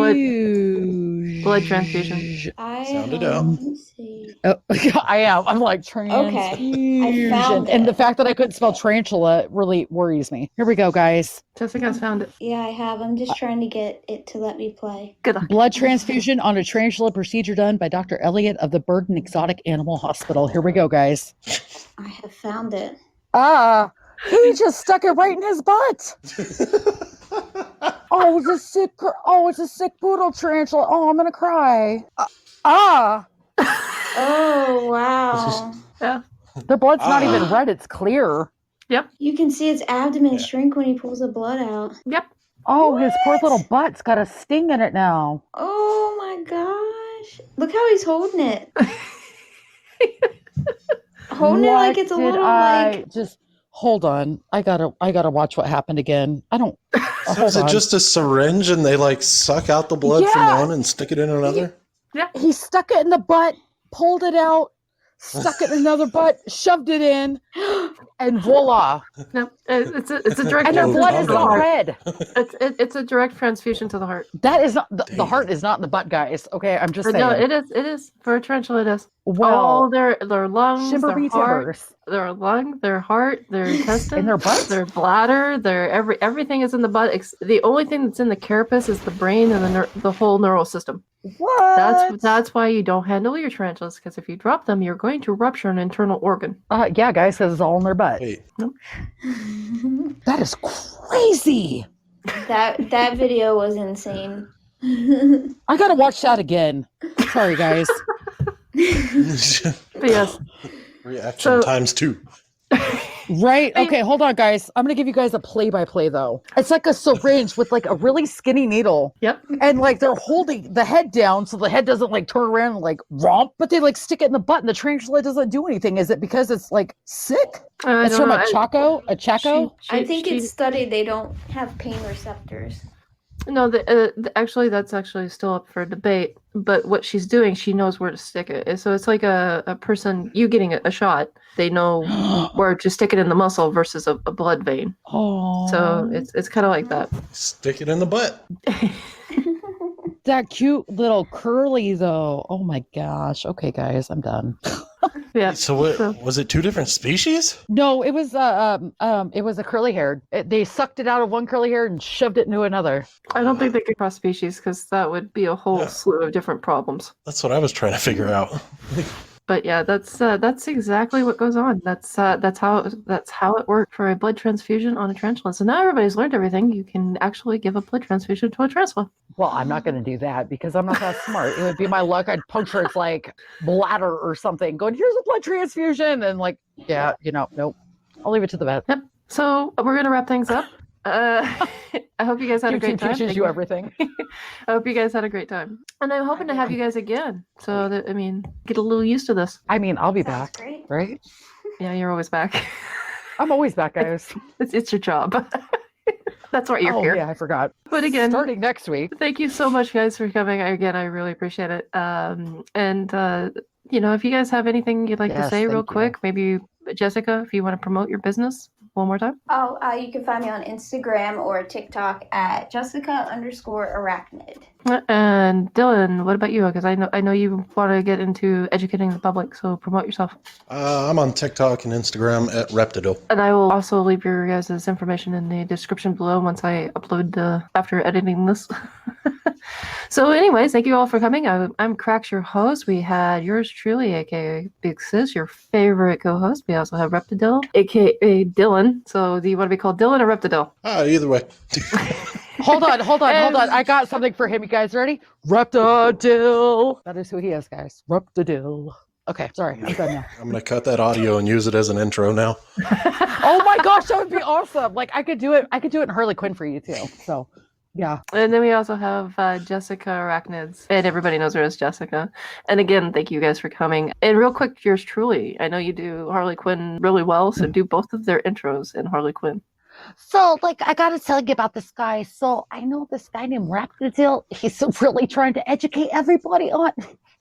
Blood transfusion. Sound it out. Let me see. Oh, I am. I'm like transfusion. Okay, I found it. And the fact that I couldn't spell tarantula really worries me. Here we go, guys. Jessica's found it. Yeah, I have. I'm just trying to get it to let me play. Good luck. Blood transfusion on a tarantula procedure done by Dr. Elliott of the Bird and Exotic Animal Hospital. Here we go, guys. I have found it. He just stuck it right in his butt. It's a sick poodle tarantula. Oh, I'm gonna cry. Oh, wow. Yeah. The blood's not even red, it's clear. Yep. You can see its abdomen shrink when he pulls the blood out. Yep. Oh, his poor What? little butt's got a sting in it now. Oh my gosh. Look how he's holding it. Holding it like it's a little like just hold on. I gotta watch what happened again. I don't So is it just a syringe and they like suck out the blood from one and stick it in another? He stuck it in the butt, pulled it out, stuck it in another butt, shoved it in, and voila. No, it's a direct. And their blood is not red. It's a direct transfusion to the heart. That is not the heart is not in the butt, guys. Okay, I'm just saying. No, it is for a tarantula. It is. Well, All their lungs, shimmer their be heart, timbers. their lung, their heart, their intestines, In their butts? their bladder, everything is in the butt. The only thing that's in the carapace is the brain and the whole neural system. What? That's why you don't handle your tarantulas, because if you drop them, you're going to rupture an internal organ. Yeah, guys, because it's all in their butt. Wait, That is crazy. that video was insane. I gotta watch that again. Sorry, guys. But yes, reaction times 2. Right? Okay, hold on, guys. I'm gonna give you guys a play-by-play though. It's like a syringe with like a really skinny needle. Yep. And like they're holding the head down so the head doesn't like turn around and like romp, but they like stick it in the butt and the tarantula doesn't do anything. Is it because it's like sick? It's from a chaco? I think it's studied they don't have pain receptors. No, actually, that's actually still up for debate. But what she's doing, she knows where to stick it. So it's like a person, you getting a shot, they know where to stick it in the muscle versus a blood vein. Oh. So it's kind of like that. Stick it in the butt. That cute little curly though. Oh my gosh. Okay, guys, I'm done. Yeah. So what was it? 2 different species? No, it was a curly haired. They sucked it out of one curly hair and shoved it into another. I don't think they could cross species because that would be a whole slew of different problems. That's what I was trying to figure out. But yeah, that's exactly what goes on. That's how it worked for a blood transfusion on a tarantula. So now everybody's learned everything. You can actually give a blood transfusion to a tarantula. Well, I'm not going to do that because I'm not that smart. It would be my luck. I'd puncture its like bladder or something. Going, here's a blood transfusion, and like, nope. I'll leave it to the vet. Yep. So we're gonna wrap things up. I hope you guys had a great time. Teaches you everything. I hope you guys had a great time, and I'm hoping to have you guys again. So that get a little used to this. I mean, I'll be Sounds back, great. right? Yeah, you're always back. I'm always back, guys. It's your job. That's why you're here. Yeah, I forgot. But again, starting next week. Thank you so much, guys, for coming. I really appreciate it. If you guys have anything you'd like to say real quick, maybe Jessica, if you want to promote your business one more time. Oh, you can find me on Instagram or TikTok at Jessica_Arachnid. And Dillon, what about you? Because I know you want to get into educating the public, so promote yourself. I'm on TikTok and Instagram at Reptidil. And I will also leave your guys' information in the description below once I upload after editing this. So anyways, thank you all for coming. I'm Cracks, your host. We had yours truly, aka Big Sis, your favorite co-host. We also have Reptidill, aka Dillon. So do you want to be called Dillon or Reptidill? Either way. Hold on. I got something for him. You guys ready? Reptidil. That is who he is, guys. Reptidil. Okay, sorry. I'm done now. I'm going to cut that audio and use it as an intro now. Oh my gosh, that would be awesome. Like I could do it in Harley Quinn for you too. So yeah. And then we also have Jessica Arachnids, and everybody knows her as Jessica. And again, thank you guys for coming. And real quick, yours truly. I know you do Harley Quinn really well, so do both of their intros in Harley Quinn. So, I gotta tell you about this guy. So, I know this guy named Reptidil. He's really trying to educate everybody on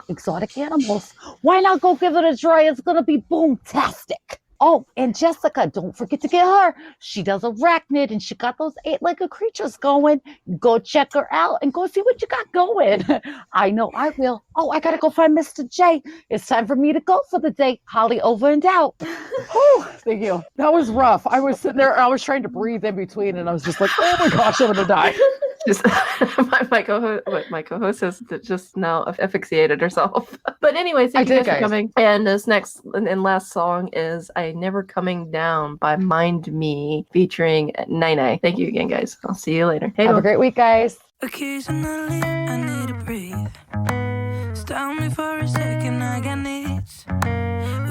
exotic animals. Why not go give it a try? It's gonna be boom-tastic. Oh, and Jessica, don't forget to get her. She does arachnid, and she got those 8-legged creatures going. Go check her out and go see what you got going. I know I will. Oh, I gotta go find Mr. J. It's time for me to go for the day. Holly over and out. Whew, thank you. That was rough. I was sitting there, I was trying to breathe in between, and I was just like, oh my gosh, I'm gonna die. Just my co-host has just now asphyxiated herself. But anyways, thank you guys for coming. And this next and last song is "I Never Coming Down" by Mind Me, featuring Nine. Thank you again, guys. I'll see you later. Have a great week, guys. Occasionally, I need to breathe. Stop me for a second, I got needs.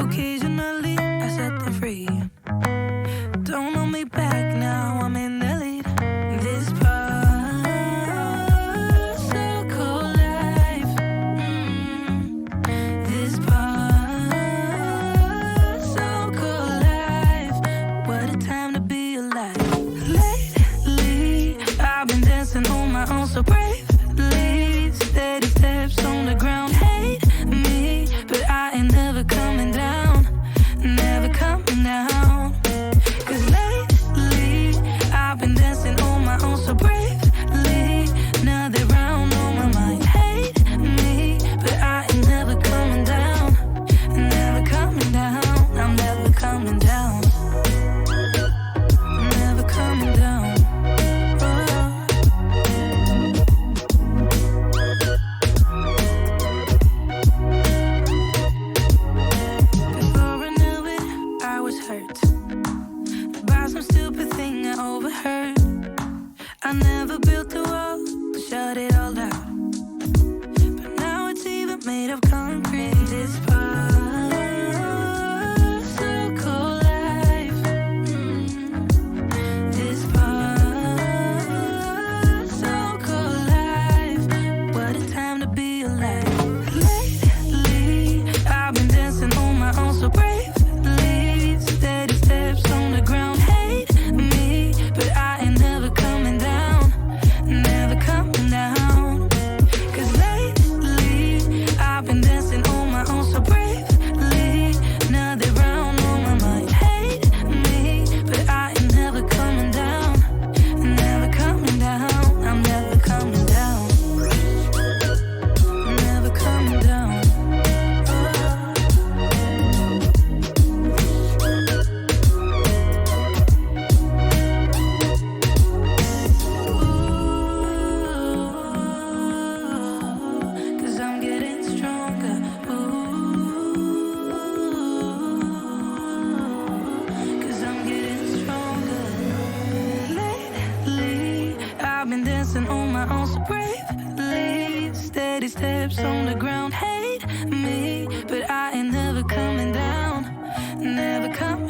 Occasionally, I set them free. Don't coming down. 'Cause lately I've been dancing on my own so bravely. Now they're round on my mind, hate me, but I ain't never coming down. Never coming down. I'm never coming down. Never coming down. Before I knew it, I was hurt by some stupid thing I overheard. I never built a wall to shut it all out, but now it's even made of concrete. This particle life, this particle life. What a time to be alive. Lately, I've been dancing on my own so bravely. Steady steps on the ground, hate me, but I ain't never coming down. Never coming down. 'Cause lately, I've been dancing on my own so bravely. Now they're round on my mind, hate me, but I ain't never coming down. Never coming down. I'm never coming down. Never coming down. Cause I'm getting stronger. Cause I'm getting stronger. Lately, I've been dancing on my own so bravely. Steady steps on the ground, hate me, but I ain't never coming down. Never coming